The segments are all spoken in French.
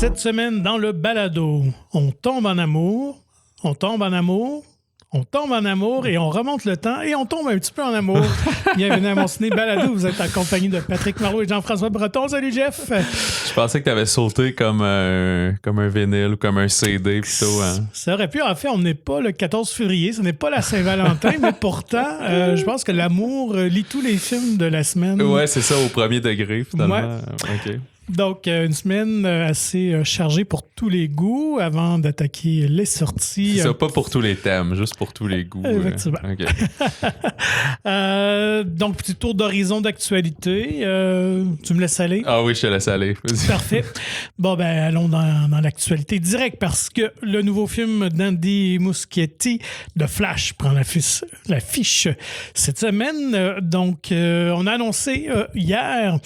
Cette semaine, dans le balado, on tombe en amour, on tombe en amour, on tombe en amour et on remonte le temps et on tombe un petit peu en amour. Bienvenue à mon ciné balado. Vous êtes en compagnie de Patrick Marleau et Jean-François Breton. Salut Jeff! Je pensais que tu avais sauté comme un vinyle ou comme un CD plutôt. Hein? Ça aurait pu. En fait, on n'est pas le 14 février, ce n'est pas la Saint-Valentin, mais pourtant, je pense que l'amour lit tous les films de la semaine. Ouais, c'est ça, au premier degré finalement. Ouais. OK. Donc, une semaine assez chargée pour tous les goûts avant d'attaquer les sorties. C'est ça, pas pour tous les thèmes, juste pour tous les goûts. Effectivement. OK. Donc, petit tour d'horizon d'actualité. Tu me laisses aller? Ah oui, je te laisse aller. Parfait. Bon, ben, allons dans l'actualité directe parce que le nouveau film d'Andy Muschietti, The Flash, prend l'affiche cette semaine. Donc, on a annoncé hier,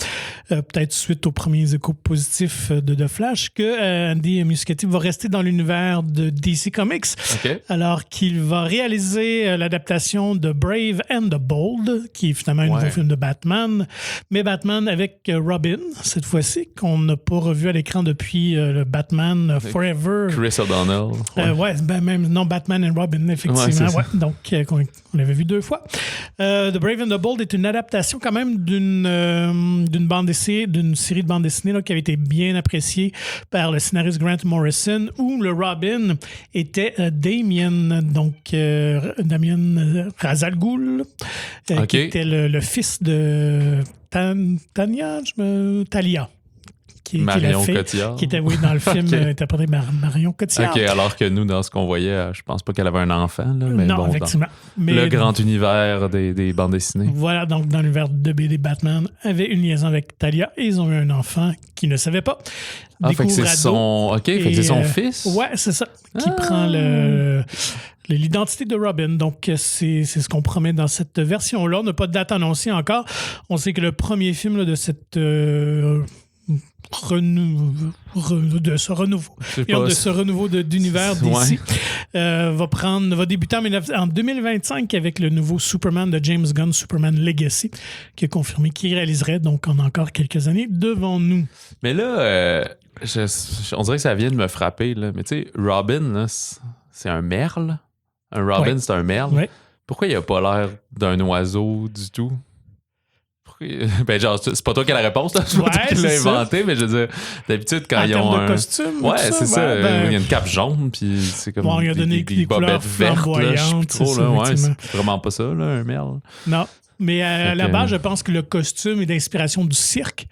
peut-être suite aux premiers échos positifs de The Flash, que Andy Muschietti va rester dans l'univers de DC Comics, OK. alors qu'il va réaliser l'adaptation de Brave and the Bold, qui est finalement un nouveau film de Batman, mais Batman avec Robin, cette fois-ci, qu'on n'a pas revu à l'écran depuis le Batman Forever. Chris O'Donnell. Batman and Robin, effectivement. Ouais, donc, on l'avait vu 2 fois. The Brave and the Bold est une adaptation quand même d'une bande dessinée, d'une série de bandes dessinées là, qui avait été bien appréciée par le scénariste Grant Morrison, où le Robin était Damien Ra's al Ghul, qui était le fils de Talia. Marion Cotillard. Qui était dans le film interprété par Marion Cotillard. OK, alors que nous, dans ce qu'on voyait, je pense pas qu'elle avait un enfant. Là, mais non, bon, effectivement. Mais le grand univers des bandes dessinées. Voilà, donc dans l'univers de BD, Batman avait une liaison avec Talia et ils ont eu un enfant qui ne savait pas. Ah, fait que c'est son... OK, fait que c'est son fils? Ouais, c'est ça. Qui prend l'identité de Robin. Donc, c'est ce qu'on promet dans cette version-là. On n'a pas de date annoncée encore. On sait que le premier film là, de cette... de ce renouveau d'univers d'ici va débuter en 2025 avec le nouveau Superman de James Gunn, Superman Legacy, qui a confirmé qu'il réaliserait, donc on a encore quelques années devant nous. Mais là, on dirait que ça vient de me frapper, là. Mais tu sais, Robin, là, c'est un merle. Un Robin, c'est un merle. Ouais. Pourquoi il a pas l'air d'un oiseau du tout? Ben genre, c'est pas toi qui as la réponse, là. C'est pas toi qui l'as inventé, mais je veux dire, d'habitude, quand ils ont un costume, ouais, c'est ça. Il y a une cape jaune, puis c'est comme il a donné des bobettes vertes, là, je sais plus trop, là. Ouais, c'est vraiment pas ça, là, un merle. Non, mais à la base, je pense que le costume est d'inspiration du cirque.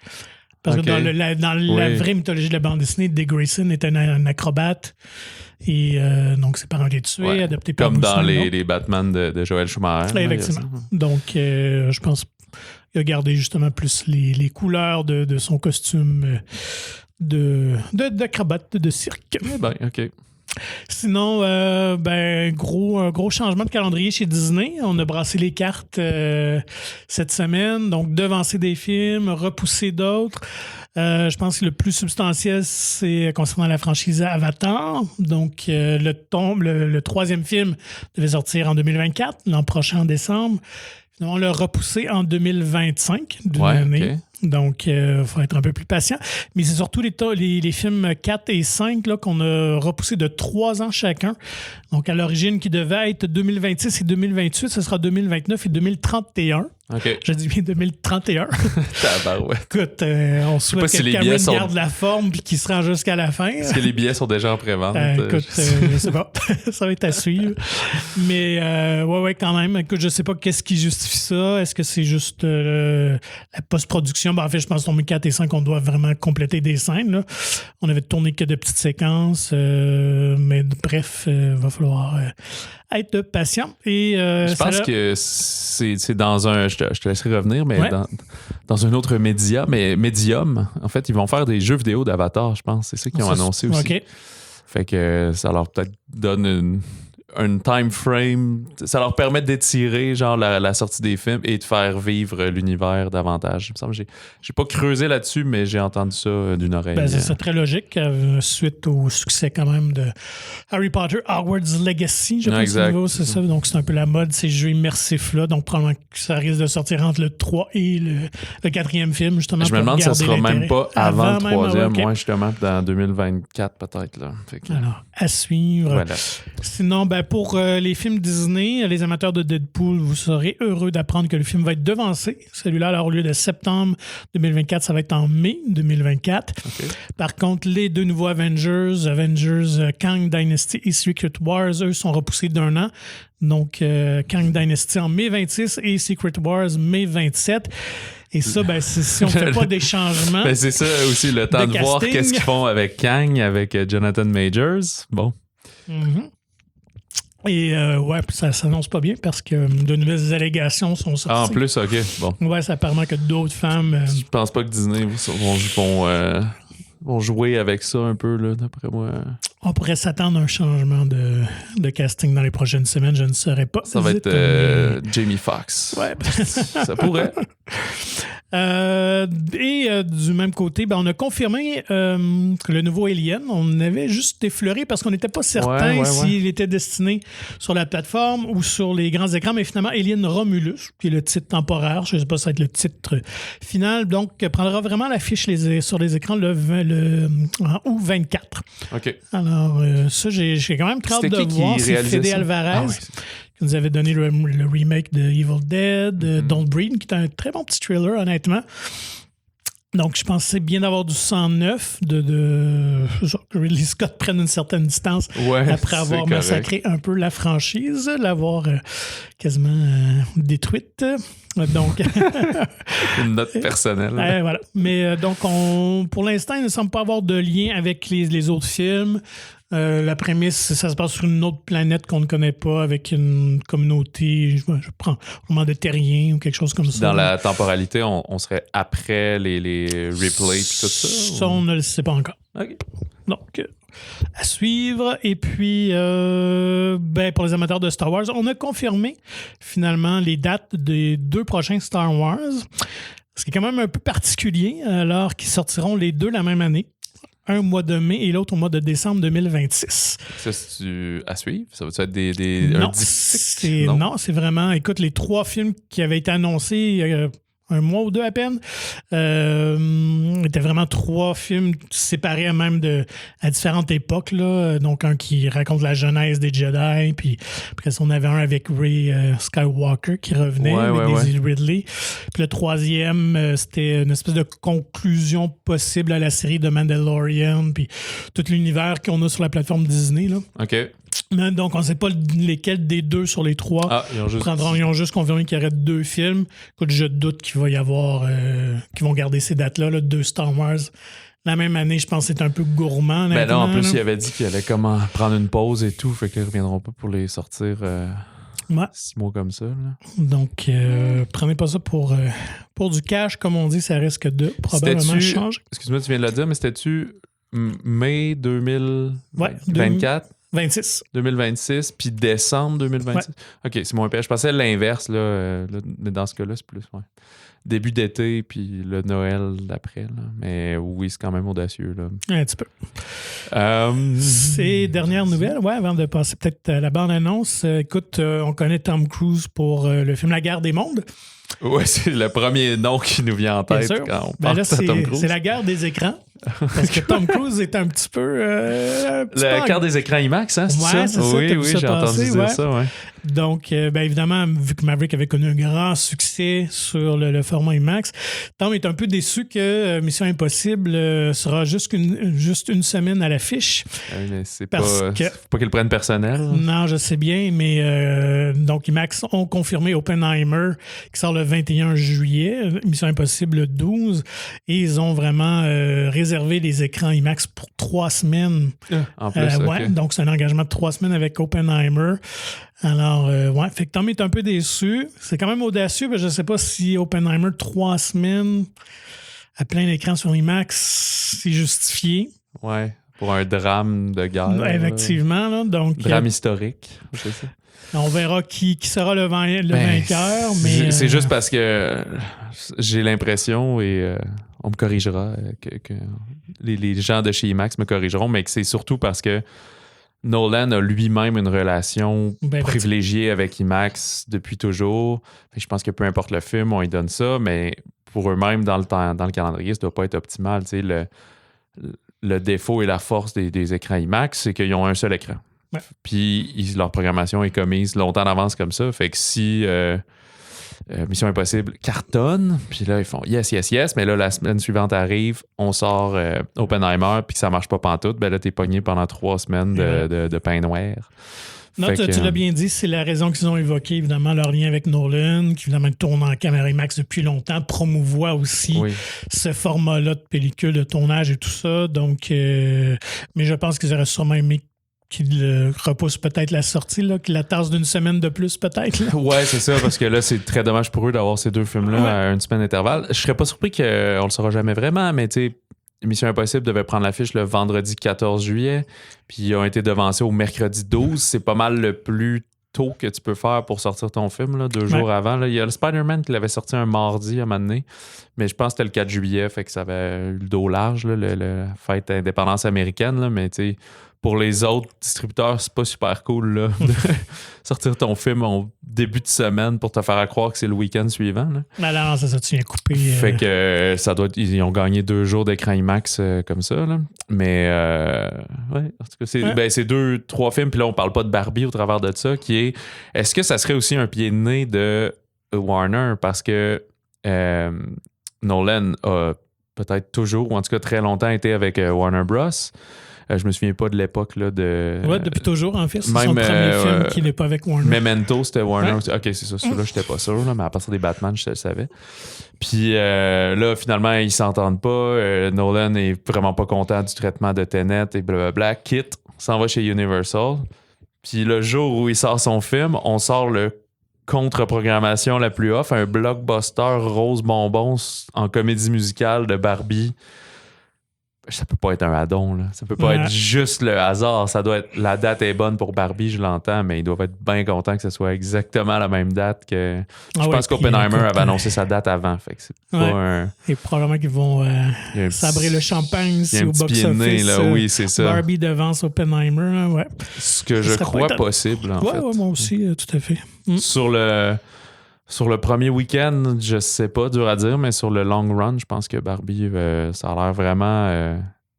Parce que dans la vraie mythologie de la bande dessinée, Dick Grayson était un acrobate. Et donc, ses parents l'ont tué, adopté par comme dans les Batman de Joel Schumacher. Là, effectivement. Donc, je pense qu'il a gardé justement plus les couleurs de son costume d'acrobate de cirque. Eh ben, OK. Sinon, gros changement de calendrier chez Disney. On a brassé les cartes cette semaine. Donc, devancer des films, repousser d'autres. Je pense que le plus substantiel, c'est concernant la franchise Avatar. Donc, le 3e film devait sortir en 2024, l'an prochain en décembre. On l'a repoussé en 2025 d'une année. Okay. Donc, il faut être un peu plus patient. Mais c'est surtout les films 4 et 5 là, qu'on a repoussé de 3 ans chacun. Donc, à l'origine, qui devait être 2026 et 2028, ce sera 2029 et 2031. OK. Je dis bien 2031. Écoute, on souhaite que Cameron garde la forme et qu'il se rend jusqu'à la fin. Est-ce que les billets sont déjà en pré-vente? Écoute, je sais pas. Ça va être à suivre. Mais, quand même. Écoute, je sais pas qu'est-ce qui justifie ça. Est-ce que c'est juste la post-production? En fait, je pense que dans 4 et 5, on doit vraiment compléter des scènes. Là. On avait tourné que de petites séquences. Mais bref, il va falloir être patient. Et, je pense que c'est dans un... Je te laisserai revenir, mais dans un autre médium, en fait, ils vont faire des jeux vidéo d'Avatar, je pense. C'est ça qu'ils ont annoncé aussi. OK. Fait que ça leur peut-être donne un time frame. Ça leur permet d'étirer genre la sortie des films et de faire vivre l'univers davantage. Il me semble que j'ai pas creusé là-dessus, mais j'ai entendu ça d'une oreille. Ben, c'est très logique, suite au succès quand même de Harry Potter, Hogwarts Legacy, je pense au niveau, c'est ça. Donc c'est un peu la mode, ces jeux immersifs-là. Donc probablement que ça risque de sortir entre le 3 et le 4e film, justement. Je me demande si ça sera même pas avant le 3e, okay. Moi justement, dans 2024 peut-être. Là. Alors, à suivre. Voilà. Sinon, pour les films Disney, les amateurs de Deadpool, vous serez heureux d'apprendre que le film va être devancé. Celui-là, alors, au lieu de septembre 2024, ça va être en mai 2024. Okay. Par contre, les deux nouveaux Avengers, Kang Dynasty et Secret Wars, eux, sont repoussés d'1 an. Donc, Kang Dynasty en mai 26 et Secret Wars mai 27. Et ça, si on ne fait pas des changements. C'est ça aussi, le temps de voir qu'est-ce qu'ils font avec Kang, avec Jonathan Majors. Bon. Mm-hmm. Et ça s'annonce pas bien parce que de nouvelles allégations sont sorties. Ah, en plus, OK. Bon. Ouais, ça permet que d'autres femmes. Je pense pas que Disney vont jouer avec ça un peu, là, d'après moi. On pourrait s'attendre à un changement de casting dans les prochaines semaines. Je ne saurais pas. Ça va être Jamie Foxx. Ouais. Ça pourrait. Du même côté, on a confirmé que le nouveau Alien, on avait juste effleuré parce qu'on n'était pas certain s'il était destiné sur la plateforme ou sur les grands écrans, mais finalement, Alien Romulus, qui est le titre temporaire, je ne sais pas si ça va être le titre final, donc prendra vraiment l'affiche sur les écrans en août 24. OK. Alors, ça, j'ai quand même hâte de voir. C'est Fede Alvarez. Qui nous avait donné le remake de Evil Dead, Don't Breathe, qui est un très bon petit thriller, honnêtement. Donc, je pense que c'est bien d'avoir du 109, que Ridley Scott prenne une certaine distance après avoir massacré un peu la franchise, l'avoir quasiment détruite. Donc, une note personnelle. Voilà. Mais donc, pour l'instant, il ne semble pas avoir de lien avec les autres films. La prémisse, ça se passe sur une autre planète qu'on ne connaît pas, avec une communauté, je prends vraiment de terriens ou quelque chose comme ça. Dans la temporalité, on serait après les replays et tout ça? Ça, on ne le sait pas encore. OK. Donc, à suivre. Et puis, pour les amateurs de Star Wars, on a confirmé finalement les dates des 2 prochains Star Wars. Ce qui est quand même un peu particulier, alors qu'ils sortiront les 2 la même année. Un au mois de mai et l'autre au mois de décembre 2026. Ça, c'est à suivre? Ça va être des Non, c'est vraiment... Écoute, les 3 films qui avaient été annoncés un mois ou 2 à peine, étaient vraiment 3 films séparés même à différentes époques. Là. Donc, un qui raconte la genèse des Jedi, puis après ça, on avait un avec Rey Skywalker qui revenait avec Daisy Ridley. Puis le 3e, c'était une espèce de conclusion possible à la série de Mandalorian, puis tout l'univers qu'on a sur la plateforme Disney. Là. OK. Donc, on ne sait pas lesquels des 2 sur les 3 ils ont juste confirmé qu'il y aurait 2 films. Écoute, je doute qu'il va y avoir qu'ils vont garder ces dates-là, 2 Star Wars. La même année, je pense que c'est un peu gourmand. Là, en plus, il avait dit qu'il allait prendre une pause et tout, fait qu'ils ne reviendront pas pour les sortir 6 mois comme ça. Là. Donc, prenez pas ça pour du cash, comme on dit, ça risque de probablement changer. Excuse-moi, tu viens de le dire, mais c'était-tu mai 2024? 2026, puis décembre 2026. Ouais. OK, c'est moins pire. Je pensais l'inverse, là, dans ce cas-là, c'est plus début d'été, puis le Noël d'après. Là. Mais oui, c'est quand même audacieux. Là. Un petit peu. Ces dernières nouvelles, avant de passer peut-être à la bande-annonce, écoute, on connaît Tom Cruise pour le film La Guerre des mondes. Oui, c'est le premier nom qui nous vient en tête quand on pense à Tom Cruise. C'est la guerre des écrans. Parce que Tom Cruise est un petit peu... la carte des écrans IMAX, hein, c'est ça? C'est oui, j'ai entendu dire ça, ouais. Donc, évidemment, vu que Maverick avait connu un grand succès sur le format IMAX, Tom est un peu déçu que Mission Impossible sera juste une semaine à l'affiche. Mais c'est pas qu'il prenne personnel. Non, je sais bien, mais donc IMAX ont confirmé Oppenheimer qui sort le 21 juillet, Mission Impossible le 12, et ils ont vraiment réservé les écrans IMAX pour 3 semaines. En plus, okay. Donc c'est un engagement de 3 semaines avec Oppenheimer. Alors, fait que Tom est un peu déçu. C'est quand même audacieux, mais je ne sais pas si Oppenheimer 3 semaines à plein écran sur IMAX, c'est justifié. Ouais. pour un drame de guerre. Effectivement. Là, donc, drame historique, c'est ça. On verra qui sera le vainqueur. Mais c'est juste parce que j'ai l'impression, et on me corrigera, que les gens de chez IMAX me corrigeront, mais que c'est surtout parce que Nolan a lui-même une relation privilégiée avec IMAX depuis toujours. Je pense que peu importe le film, on lui donne ça, mais pour eux-mêmes, dans le calendrier, ça ne doit pas être optimal. Le défaut et la force des écrans IMAX, c'est qu'ils ont un seul écran. Ouais. Puis leur programmation est commise longtemps en avance comme ça. Fait que si Mission Impossible cartonne, puis là, ils font yes, mais là, la semaine suivante arrive, on sort Oppenheimer, puis que ça marche pas pantoute, ben là, t'es pogné pendant 3 semaines de pain noir. Non, tu l'as bien dit, c'est la raison qu'ils ont évoqué, évidemment, leur lien avec Nolan, qui évidemment tourne en caméra IMAX depuis longtemps, promouvoit aussi ce format-là de pellicule, de tournage et tout ça. Donc, mais je pense qu'ils auraient sûrement aimé qu'il repousse peut-être la sortie, là, qu'il la tasse d'une semaine de plus, peut-être. Là. Ouais, c'est ça, parce que là, c'est très dommage pour eux d'avoir ces 2 films-là à une semaine d'intervalle. Je serais pas surpris qu'on le saura jamais vraiment, mais tu sais, Mission Impossible devait prendre l'affiche le vendredi 14 juillet, puis ils ont été devancés au mercredi 12. C'est pas mal le plus tôt que tu peux faire pour sortir ton film, là, 2 jours avant. Là. Il y a le Spider-Man qui l'avait sorti un mardi à un moment donné, mais je pense que c'était le 4 juillet, fait que ça avait eu le dos large, là, la fête d'indépendance américaine, là, mais tu sais, pour les autres distributeurs, c'est pas super cool là, de sortir ton film en début de semaine pour te faire croire que c'est le week-end suivant. Là. Non, c'est ça, tu viens couper. Fait que ça doit être, ils ont gagné 2 jours d'écran IMAX comme ça. Là. Mais ouais, en tout cas, c'est 2-3 films, puis là, on parle pas de Barbie au travers de ça, qui est est-ce que ça serait aussi un pied de nez de Warner? Parce que Nolan a peut-être toujours, ou en tout cas très longtemps, été avec Warner Bros. Je me souviens pas de l'époque là, de. Ouais, depuis toujours, en fait. C'est son premier film qui n'est pas avec Warner. Memento, c'était Warner. Ouais. Ok, c'est ça. Celui-là, j'étais pas sûr, là, mais à partir des Batman, je le savais. Puis là, finalement, ils s'entendent pas. Nolan est vraiment pas content du traitement de Tenet et blablabla. Quitte, s'en va chez Universal. Puis le jour où il sort son film, on sort le contre-programmation la plus off, un blockbuster rose bonbon en comédie musicale de Barbie. Ça peut pas être un add-on, là. Ça peut pas être juste le hasard. Ça doit être. La date est bonne pour Barbie, je l'entends, mais ils doivent être bien contents que ce soit exactement la même date que. Je pense qu'Oppenheimer avait annoncé sa date avant. Fait que c'est pas un. Et probablement qu'ils vont sabrer le champagne si au box-office. Là, oui, c'est ça. Barbie devance Oppenheimer. Ouais. Ce que je crois possible, en fait. Ouais, moi aussi, tout à fait. Sur le premier week-end, je sais pas, dur à dire, mais sur le long run, je pense que Barbie, ça a l'air vraiment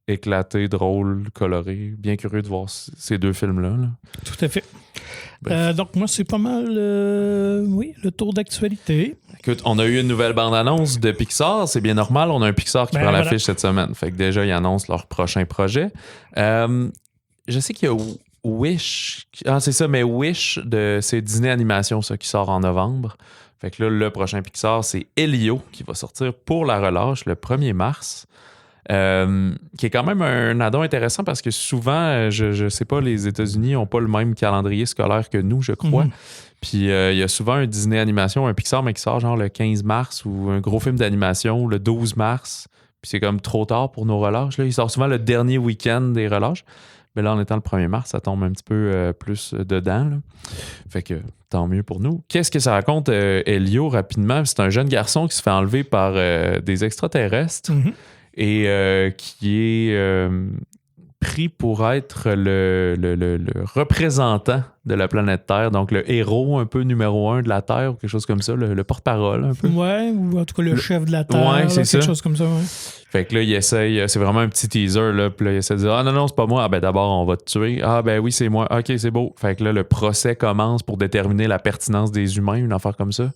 éclaté, drôle, coloré. Bien curieux de voir ces 2 films-là. Là. Tout à fait. Donc, moi, c'est pas mal, le tour d'actualité. Écoute, on a eu une nouvelle bande-annonce de Pixar. C'est bien normal, on a un Pixar qui prend l'affiche cette semaine. Fait que déjà, ils annoncent leur prochain projet. Je sais qu'il y a Wish. Ah, c'est ça, mais Wish, c'est Disney Animation, ça, qui sort en novembre. Fait que là, le prochain Pixar, c'est Elio, qui va sortir pour la relâche le 1er mars. Qui est quand même un addon intéressant parce que souvent, je sais pas, les États-Unis n'ont pas le même calendrier scolaire que nous, je crois. Puis il y a souvent un Disney Animation, un Pixar, mais qui sort genre le 15 mars ou un gros film d'animation le 12 mars. Puis c'est comme trop tard pour nos relâches. Là. Il sort souvent le dernier week-end des relâches. Mais là, en étant le 1er mars, ça tombe un petit peu plus dedans. Là. Fait que tant mieux pour nous. Qu'est-ce que ça raconte, Elio, rapidement? C'est un jeune garçon qui se fait enlever par des extraterrestres et qui est pris pour être le représentant de la planète Terre, donc le héros un peu numéro 1 de la Terre ou quelque chose comme ça, le porte-parole un peu. Ouais, ou en tout cas le chef de la Terre, ouais, c'est quelque chose comme ça. Ouais. Fait que là, il essaye, c'est vraiment un petit teaser, là, puis là, il essaie de dire « Ah non, c'est pas moi. Ah ben d'abord, on va te tuer. Ah ben oui, c'est moi. OK, c'est beau. » Fait que là, le procès commence pour déterminer la pertinence des humains, une affaire comme ça.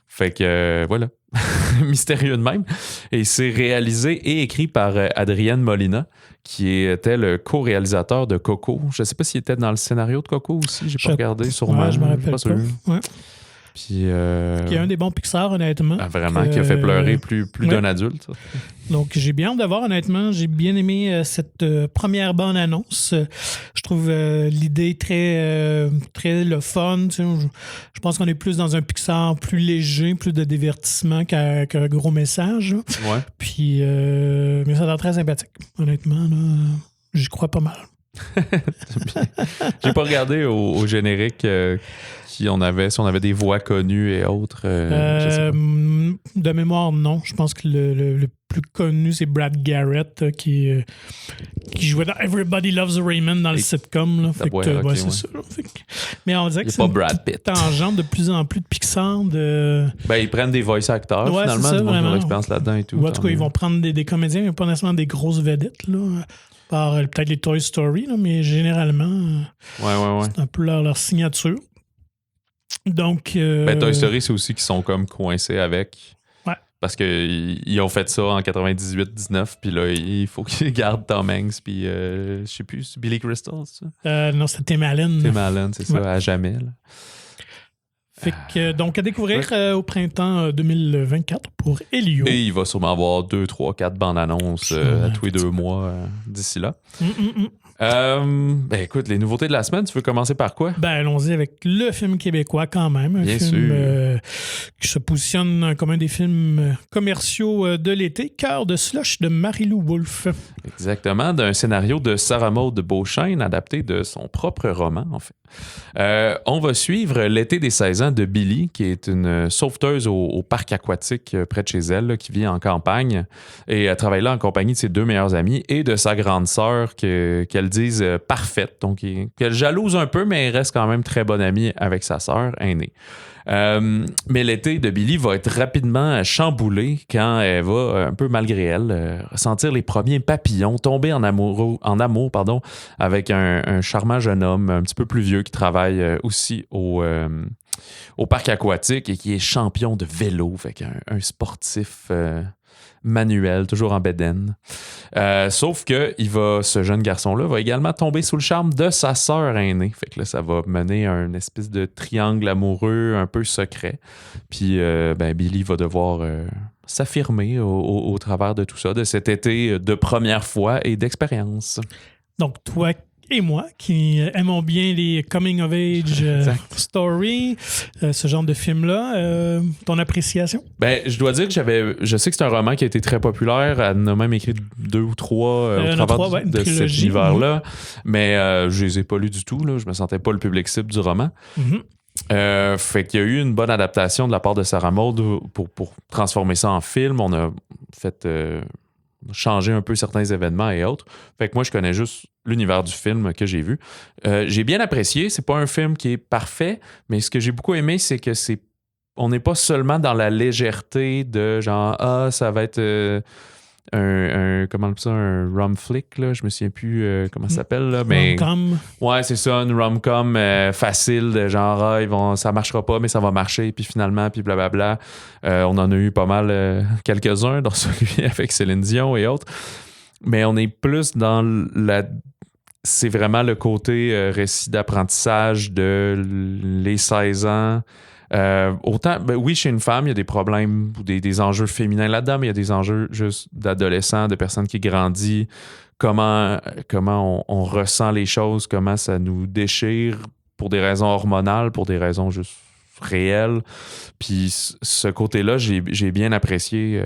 Fait que voilà, mystérieux de même. Et c'est réalisé et écrit par Adrienne Molina, qui était le co-réalisateur de Coco. Je sais pas s'il était dans le scénario de Coco aussi, j'ai pas regardé, sûrement. Ouais, je me rappelle pas. Ouais. Puis, qui est un des bons Pixar, honnêtement. Ah, vraiment, qui a fait pleurer plus d'un adulte. Donc, j'ai bien hâte de voir, honnêtement. J'ai bien aimé cette première bande-annonce. Je trouve l'idée très le fun. Tu sais, je pense qu'on est plus dans un Pixar plus léger, plus de divertissement qu'un gros message. Ouais. Puis, mais ça a l'air très sympathique, honnêtement. Là. j'y crois pas mal. J'ai pas regardé au générique si on avait des voix connues et autres. De mémoire, non. Je pense que le plus connu, c'est Brad Garrett qui jouait dans Everybody Loves Raymond dans le sitcom. Là. Fait que, c'est ça. Mais on dirait que c'est pas Brad Pitt. Tangente de plus en plus de Pixar. Ils prennent des voice actors, finalement, du monde qui ont l'expérience là-dedans et tout. En tout cas, ils vont prendre des comédiens, mais pas nécessairement des grosses vedettes. Là. Par peut-être les Toy Story, là, mais généralement, c'est un peu leur signature. Donc, Toy Story, c'est aussi qu'ils sont comme coincés avec. Ouais. Parce qu'ils ont fait ça en 98-19, puis là, il faut qu'ils gardent Tom Hanks, puis je sais plus, c'est Billy Crystal, c'est ça? Non, c'était Tim Allen. Tim Allen, c'est ça, à jamais. Là. Fait que, donc, à découvrir au printemps 2024 pour Elio. Et il va sûrement avoir 2, 3, 4 bandes annonces à tous les 2 mois d'ici là. Écoute, les nouveautés de la semaine, tu veux commencer par quoi? Allons-y avec le film québécois quand même. Un film qui se positionne comme un des films commerciaux de l'été, Cœur de slush de Marie-Lou Wolfe. Exactement, d'un scénario de Sarah Maud Beauchesne, adapté de son propre roman, en fait. On va suivre l'été des 16 ans de Billy, qui est une sauveteuse au parc aquatique près de chez elle, là, qui vit en campagne. Et elle travaille là en compagnie de ses 2 meilleures amies et de sa grande sœur qu'elle dise parfaite. Donc, qu'elle jalouse un peu, mais elle reste quand même très bonne amie avec sa sœur aînée. Mais l'été de Billy va être rapidement chamboulé quand elle va, un peu malgré elle, ressentir les premiers papillons, tomber en amour avec un charmant jeune homme un petit peu plus vieux qui travaille aussi au parc aquatique et qui est champion de vélo, fait qu'un sportif manuel, toujours en bedaine. Sauf que ce jeune garçon-là va également tomber sous le charme de sa sœur aînée. Fait que là, ça va mener à une espèce de triangle amoureux un peu secret. Puis Billy va devoir s'affirmer au travers de tout ça, de cet été de première fois et d'expérience. Donc, toi et moi, qui aimons bien les coming-of-age stories, ce genre de film-là, ton appréciation? Je dois dire que je sais que c'est un roman qui a été très populaire. Elle en a même écrit 2 ou 3 au travers de cet univers-là. Mais je les ai pas lus du tout. Là. Je me sentais pas le public cible du roman. Fait qu'il y a eu une bonne adaptation de la part de Sarah Maud pour transformer ça en film. On a fait changer un peu certains événements et autres. Fait que moi, je connais juste l'univers du film que j'ai vu. J'ai bien apprécié. C'est pas un film qui est parfait, mais ce que j'ai beaucoup aimé, c'est que on n'est pas seulement dans la légèreté de genre ça va être un rom flick, là, je me souviens plus comment ça s'appelle là, mais rom-com. Ouais, c'est ça, une rom-com facile de genre ça marchera pas mais ça va marcher puis finalement puis blablabla. On en a eu pas mal quelques-uns dans celui avec Céline Dion et autres. Mais on est plus dans c'est vraiment le côté récit d'apprentissage de les 16 ans. Autant, oui, chez une femme, il y a des problèmes ou des enjeux féminins là-dedans, mais il y a des enjeux juste d'adolescents, de personnes qui grandissent, comment on ressent les choses, comment ça nous déchire pour des raisons hormonales, pour des raisons juste réelles. Puis ce côté-là, j'ai bien apprécié.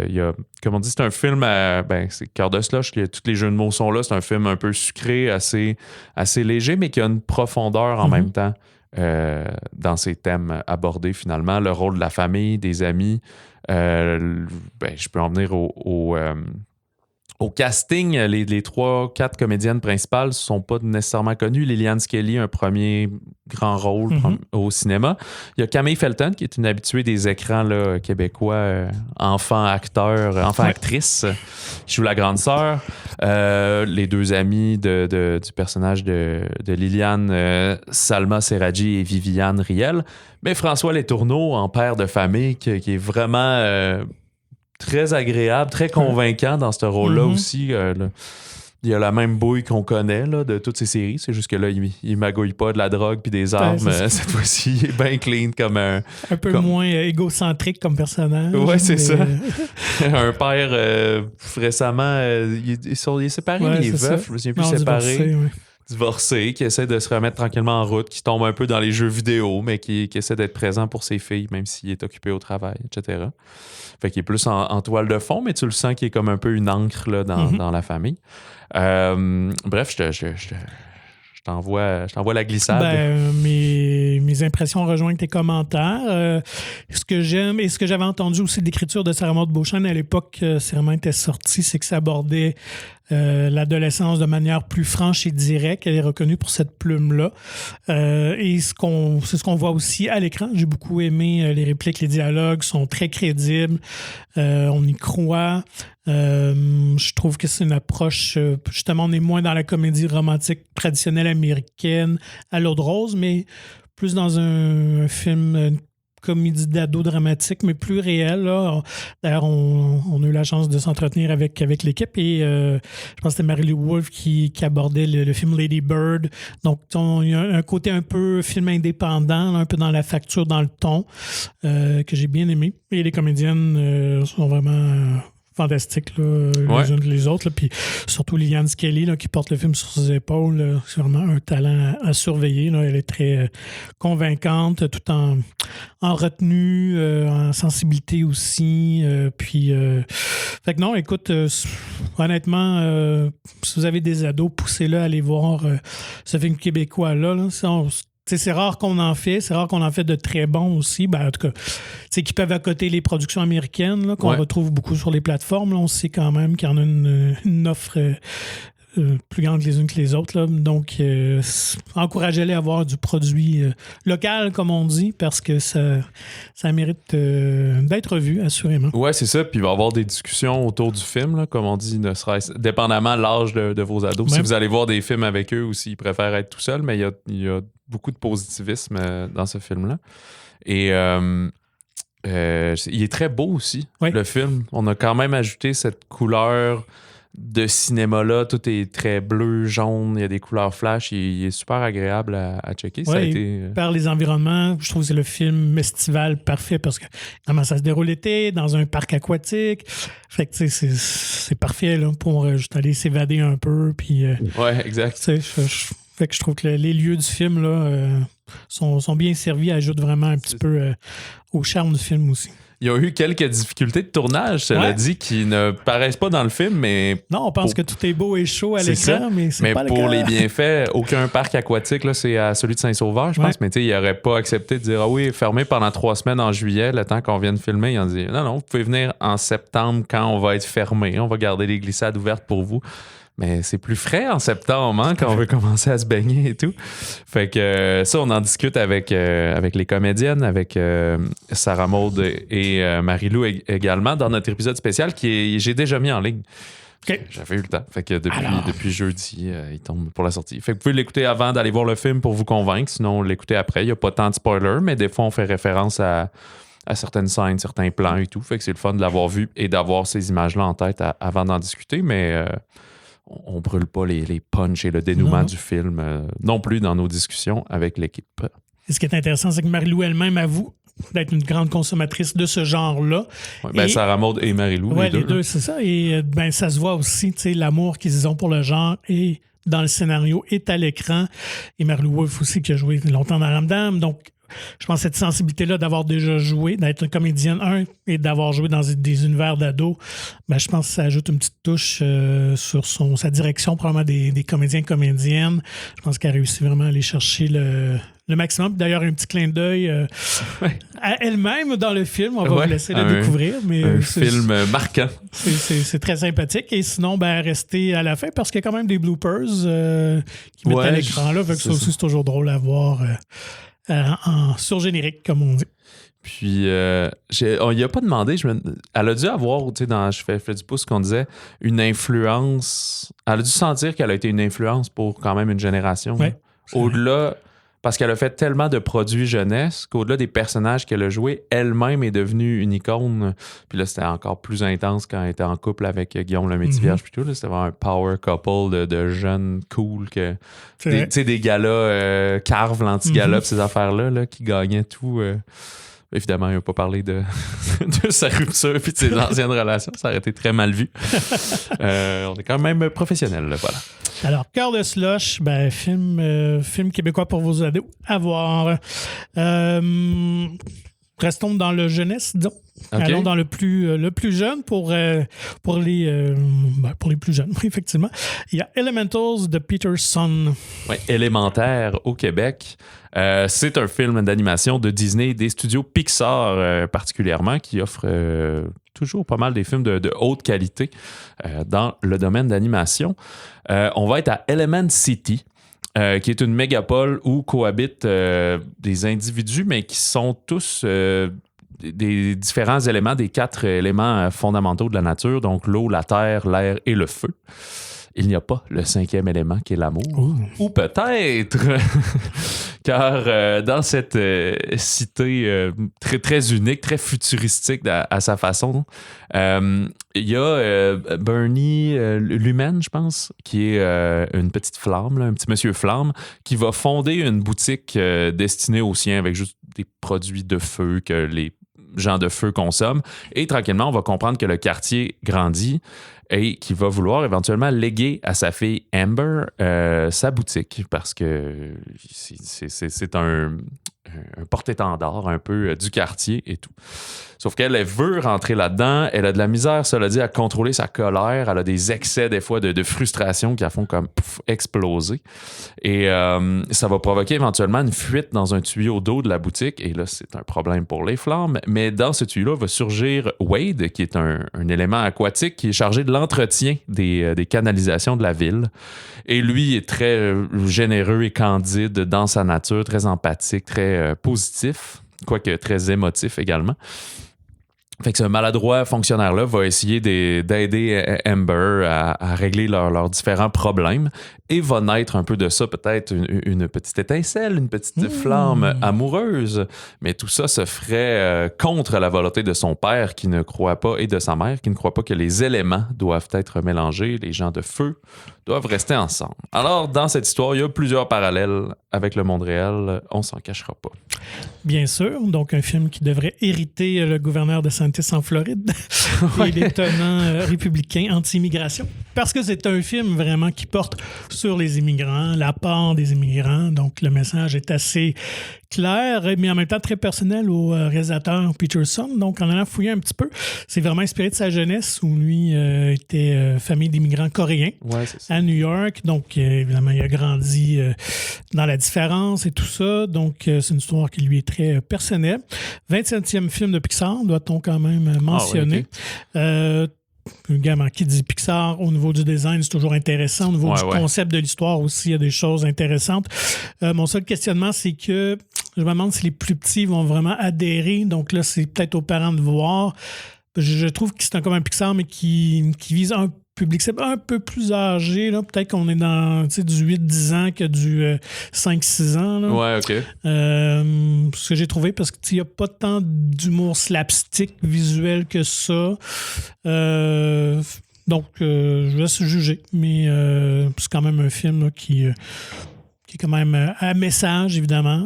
Comme on dit, c'est un film c'est Cœur de slush, tous les jeux de mots sont là. C'est un film un peu sucré, assez léger, mais qui a une profondeur en même temps. Dans ces thèmes abordés finalement, le rôle de la famille, des amis. Je peux en venir au casting. Les 3-4 comédiennes principales ne sont pas nécessairement connues. Liliane Skelly, un premier grand rôle au cinéma. Il y a Camille Felton, qui est une habituée des écrans là, québécois, enfant-actrice, qui joue la grande sœur. Les 2 amies du personnage de Liliane, Salma Serradji et Viviane Riel. Mais François Letourneau, en père de famille, qui est vraiment très agréable, très convaincant dans ce rôle-là aussi. Il y a la même bouille qu'on connaît là, de toutes ces séries. C'est juste que là, il magouille pas de la drogue puis des armes. Cette fois-ci, il est bien clean comme un moins égocentrique comme personnage. Ouais, c'est ça. Un père récemment, il est séparé, il est veuf. Je me souviens plus séparé. divorcé, qui essaie de se remettre tranquillement en route, qui tombe un peu dans les jeux vidéo, mais qui essaie d'être présent pour ses filles, même s'il est occupé au travail, etc. Fait qu'il est plus en toile de fond, mais tu le sens qu'il est comme un peu une encre là, dans la famille. Bref, je t'envoie la glissade. Mes impressions rejoignent tes commentaires. Ce que j'aime et ce que j'avais entendu aussi de l'écriture de Sarah Maud Beauchamp à l'époque, c'est vraiment était sorti, c'est que ça abordait l'adolescence de manière plus franche et directe. Elle est reconnue pour cette plume-là. Et c'est ce qu'on voit aussi à l'écran. J'ai beaucoup aimé les répliques, les dialogues sont très crédibles. On y croit. Je trouve que c'est une approche, justement, on est moins dans la comédie romantique traditionnelle américaine à l'eau de rose, mais plus dans un film, une comédie d'ado dramatique, mais plus réelle. Là. D'ailleurs, on a eu la chance de s'entretenir avec l'équipe et je pense que c'était Mary Lou Wolfe qui abordait le film Lady Bird. Donc, il y a un côté un peu film indépendant, là, un peu dans la facture, dans le ton, que j'ai bien aimé. Et les comédiennes sont vraiment... fantastique, là, les unes que les autres. Là. Puis surtout Lillian Skelly, là, qui porte le film sur ses épaules. Là. C'est vraiment un talent à surveiller. Là. Elle est très convaincante, tout en retenue, en sensibilité aussi. Fait que non, écoute, honnêtement, si vous avez des ados, poussez-le à aller voir ce film québécois-là. Là. C'est rare qu'on en fait. C'est rare qu'on en fait de très bons aussi. En tout cas, qui peuvent accoter les productions américaines là, qu'on retrouve beaucoup sur les plateformes. Là, on sait quand même qu'il y en a une offre plus grande les unes que les autres. Là. Donc, encouragez-les à avoir du produit local, comme on dit, parce que ça mérite d'être vu, assurément. Oui, c'est ça. Puis il va y avoir des discussions autour du film, là, comme on dit, ne serait-ce dépendamment de l'âge de vos ados. Si vous allez voir des films avec eux ou s'ils préfèrent être tout seuls, mais il y a beaucoup de positivisme dans ce film-là. Et il est très beau aussi, le film. On a quand même ajouté cette couleur de cinéma-là. Tout est très bleu, jaune. Il y a des couleurs flash. Il est super agréable à checker. Ça a été... Par les environnements, je trouve que c'est le film estival parfait parce que vraiment, ça se déroule l'été dans un parc aquatique. Fait que c'est parfait là, pour juste aller s'évader un peu. Puis, exact. Fait que je trouve que les lieux du film là, sont bien servis, ajoutent vraiment un petit peu au charme du film aussi. Il y a eu quelques difficultés de tournage, cela dit, qui ne paraissent pas dans le film, mais... Non, on pense que tout est beau et chaud à l'écran, mais c'est pas le cas. Mais pour les bienfaits, aucun parc aquatique, là, c'est à celui de Saint-Sauveur, je pense, mais il n'aurait pas accepté de dire « Ah oui, fermé pendant 3 semaines en juillet, le temps qu'on vienne filmer. » Ils ont dit « Non, vous pouvez venir en septembre quand on va être fermé. On va garder les glissades ouvertes pour vous. » Mais c'est plus frais en septembre, hein, quand on veut commencer à se baigner et tout. Fait que ça, on en discute avec les comédiennes, avec Sarah Maud et Marie-Lou également, dans notre épisode spécial j'ai déjà mis en ligne. Okay. J'avais eu le temps. Fait que depuis jeudi, il tombe pour la sortie. Fait que vous pouvez l'écouter avant d'aller voir le film pour vous convaincre. Sinon, l'écouter après. Il n'y a pas tant de spoilers, mais des fois, on fait référence à certaines scènes, certains plans et tout. Fait que c'est le fun de l'avoir vu et d'avoir ces images-là en tête avant d'en discuter. Mais... on brûle pas les punchs et le dénouement du film non plus dans nos discussions avec l'équipe. Et ce qui est intéressant, c'est que Marie-Lou elle-même avoue d'être une grande consommatrice de ce genre-là. Sarah Maud et Marie-Lou, les deux, c'est ça. Et ça se voit aussi, l'amour qu'ils ont pour le genre et dans le scénario est à l'écran. Et Marie-Lou Wolfe aussi, qui a joué longtemps dans Ramdam. Donc, je pense que cette sensibilité-là d'avoir déjà joué, d'être une comédienne, et d'avoir joué dans des univers d'ados, je pense que ça ajoute une petite touche sur sa direction, probablement des comédiens et comédiennes. Je pense qu'elle a réussi vraiment à aller chercher le maximum. D'ailleurs, un petit clin d'œil à elle-même dans le film. On va vous laisser le découvrir. Mais un film marquant. C'est très sympathique. Et sinon, restez à la fin parce qu'il y a quand même des bloopers qui mettent à l'écran. Là, fait que ça aussi, c'est toujours drôle à voir en surgénérique, comme on dit. Puis, on n'y a pas demandé. Elle a dû avoir, dans Je fais du pouce, qu'on disait, une influence. Elle a dû sentir qu'elle a été une influence pour quand même une génération. Ouais, au-delà, parce qu'elle a fait tellement de produits jeunesse qu'au-delà des personnages qu'elle a joués, elle-même est devenue une icône. Puis là, c'était encore plus intense quand elle était en couple avec Guillaume Lemaitre-Vierge. Puis tout, là, c'était vraiment un power couple de jeunes cool. Des galas, Carve, l'anti-gala, ces affaires-là là, qui gagnaient tout. Évidemment, il n'a pas parlé de sa rupture et de ses anciennes relations. Ça aurait été très mal vu. On est quand même professionnels, voilà. Alors, Cœur de slush, film québécois pour vos ados à voir. Restons dans le jeunesse, disons. Okay. Allons dans le plus jeune pour les plus jeunes, effectivement. Il y a Elementals de Peterson. Oui, Élémentaire au Québec. C'est un film d'animation de Disney, des studios Pixar particulièrement, qui offre toujours pas mal des films de haute qualité dans le domaine d'animation. On va être à Element City, qui est une mégapole où cohabitent des individus, mais qui sont tous des différents éléments, des 4 éléments fondamentaux de la nature, donc l'eau, la terre, l'air et le feu. Il n'y a pas le 5e élément qui est l'amour. Ou peut-être, car dans cette cité très, très unique, très futuristique à sa façon, il y a Bernie Lumen, je pense, qui est une petite flamme, là, un petit monsieur flamme, qui va fonder une boutique destinée aux siens avec juste des produits de feu que les gens de feu consomment. Et tranquillement, on va comprendre que le quartier grandit et qu'il va vouloir éventuellement léguer à sa fille Amber sa boutique parce que c'est un porte-étendard un peu du quartier et tout. Sauf qu'elle veut rentrer là-dedans, elle a de la misère, cela dit, à contrôler sa colère, elle a des excès des fois de frustration qui la font comme exploser. Et ça va provoquer éventuellement une fuite dans un tuyau d'eau de la boutique, et là, c'est un problème pour les flammes. Mais dans ce tuyau-là va surgir Wade, qui est un élément aquatique qui est chargé de l'entretien des canalisations de la ville. Et lui est très généreux et candide dans sa nature, très empathique, très positif, quoique très émotif également. Fait que ce maladroit fonctionnaire-là va essayer d'aider Amber à régler leurs différents problèmes et va naître un peu de ça, peut-être une petite étincelle, une petite flamme amoureuse. Mais tout ça se ferait contre la volonté de son père qui ne croit pas, et de sa mère qui ne croit pas que les éléments doivent être mélangés, les gens de feu doivent rester ensemble. Alors, dans cette histoire, il y a plusieurs parallèles avec le monde réel, on s'en cachera pas. Bien sûr, donc un film qui devrait hériter le gouverneur de Santis en Floride et les tenants républicains anti-immigration, parce que c'est un film vraiment qui porte sur les immigrants, la part des immigrants, donc le message est assez clair, mais en même temps très personnel au réalisateur Peterson. Donc, en allant fouiller un petit peu, c'est vraiment inspiré de sa jeunesse où lui était famille d'immigrants coréens à New York. Donc, évidemment, il a grandi dans la différence et tout ça. Donc, c'est une histoire qui lui est très personnelle. 27e film de Pixar, doit-on quand même mentionner. Également, qui dit Pixar au niveau du design, c'est toujours intéressant. Au niveau du concept de l'histoire aussi, il y a des choses intéressantes. Mon seul questionnement, c'est que je me demande si les plus petits vont vraiment adhérer. Donc là, c'est peut-être aux parents de voir. Je trouve que c'est comme un Pixar, mais qui vise un public c'est un peu plus âgé. Là. Peut-être qu'on est dans du 8-10 ans que du 5-6 ans. Là. Ouais, OK. Ce que j'ai trouvé, parce qu'il n'y a pas tant d'humour slapstick visuel que ça. Donc, je laisse juger. Mais c'est quand même un film là, qui est quand même à message, évidemment.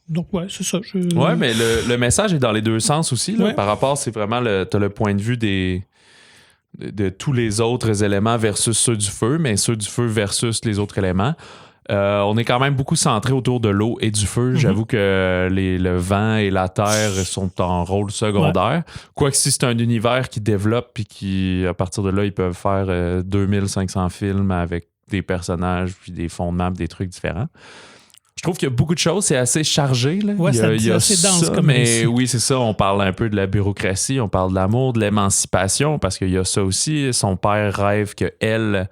Donc, ouais, c'est ça. Ouais, mais le message est dans les deux sens aussi. Là. Par rapport, c'est vraiment t'as le point de vue de tous les autres éléments versus ceux du feu, mais ceux du feu versus les autres éléments. On est quand même beaucoup centré autour de l'eau et du feu. J'avoue que le vent et la terre sont en rôle secondaire. Quoique si c'est un univers qui développe puis qui, à partir de là, ils peuvent faire 2500 films avec des personnages puis des fondements, des trucs différents. Je trouve qu'il y a beaucoup de choses, c'est assez chargé. Là. Ouais, il y a assez dense comme mais récit. Oui, c'est ça. On parle un peu de la bureaucratie, on parle de l'amour, de l'émancipation, parce qu'il y a ça aussi. Son père rêve qu'elle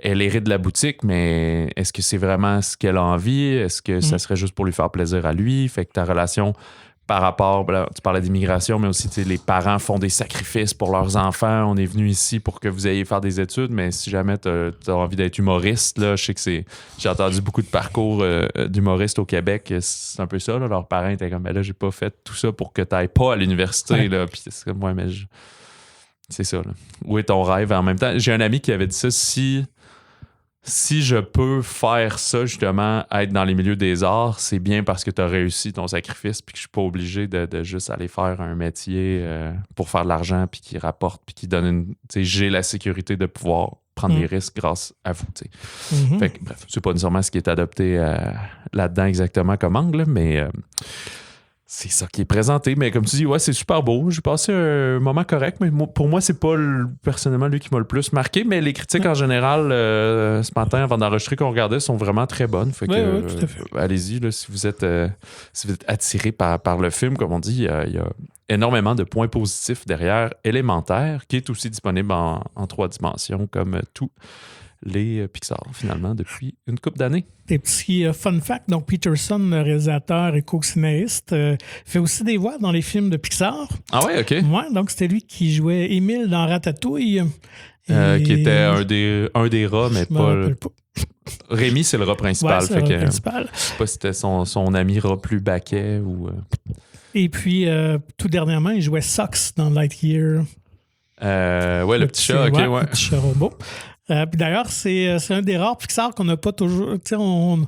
hérite de la boutique, mais est-ce que c'est vraiment ce qu'elle a envie? Est-ce que ça serait juste pour lui faire plaisir à lui? Fait que ta relation par rapport, tu parlais d'immigration, mais aussi les parents font des sacrifices pour leurs enfants. On est venu ici pour que vous ayez faire des études, mais si jamais tu as envie d'être humoriste, là, je sais que j'ai entendu beaucoup de parcours d'humoristes au Québec, c'est un peu ça. Là, leurs parents étaient comme, ben là, j'ai pas fait tout ça pour que tu n'ailles pas à l'université. Là. Puis c'est comme, ouais, mais c'est ça. Là. Où est ton rêve? En même temps, j'ai un ami qui avait dit ça, si si je peux faire ça, justement, être dans les milieux des arts, c'est bien parce que tu as réussi ton sacrifice puis que je suis pas obligé de juste aller faire un métier pour faire de l'argent puis qui rapporte puis qui donne une... Tu sais, j'ai la sécurité de pouvoir prendre des risques grâce à vous, tu sais. Fait que, bref, c'est pas nécessairement ce qui est adopté là-dedans exactement comme angle, mais... c'est ça qui est présenté, mais comme tu dis, ouais, c'est super beau. J'ai passé un moment correct, mais pour moi, c'est pas personnellement lui qui m'a le plus marqué, mais les critiques en général, ce matin, avant d'enregistrer qu'on regardait, sont vraiment très bonnes. Fait que, tout à fait. Allez-y, là, si vous êtes attiré par le film, comme on dit, il y a énormément de points positifs derrière Élémentaire, qui est aussi disponible en 3 dimensions, comme tout les Pixar, finalement, depuis une couple d'années. Des petits fun facts. Donc, Peterson, le réalisateur et co-scénariste, fait aussi des voix dans les films de Pixar. Ah ouais, OK. Ouais, donc c'était lui qui jouait Émile dans Ratatouille. Qui était un des rats, mais pas... Rémi, c'est le rat principal. Ouais, c'est le rat principal. Je sais pas si c'était son ami rat plus baquet ou... Et puis, tout dernièrement, il jouait Sox dans Lightyear. Ouais, le petit chat, OK, ouais. Le petit chat robot. Puis d'ailleurs, c'est un des rares Pixar qu'on n'a pas toujours. Tu sais, on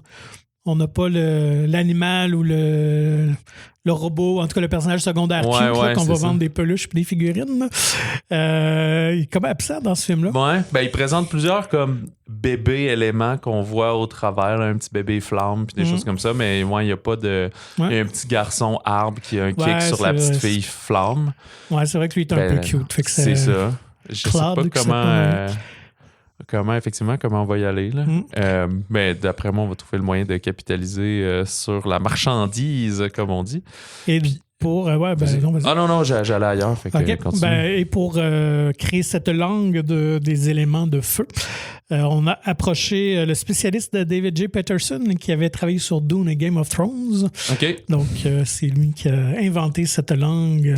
n'a pas l'animal ou le robot, en tout cas le personnage secondaire cute, qu'on va vendre des peluches et des figurines. Il est comme absent dans ce film-là. Ouais, ben il présente plusieurs comme bébés éléments qu'on voit au travers, là, un petit bébé flamme puis des choses comme ça, mais il n'y a pas de... Il y a un petit garçon arbre qui a un kick sur la petite fille flamme. Ouais, c'est vrai que lui est un peu cute. Fait que c'est ça. Je sais pas comment on va y aller. Là. Mais d'après moi, on va trouver le moyen de capitaliser sur la marchandise, comme on dit. Et puis, pour... vas-y. Ah non, j'allais ailleurs. Fait que continue. Et pour créer cette langue des éléments de feu, on a approché le spécialiste de David J. Peterson qui avait travaillé sur Dune et Game of Thrones. OK. Donc, c'est lui qui a inventé cette langue...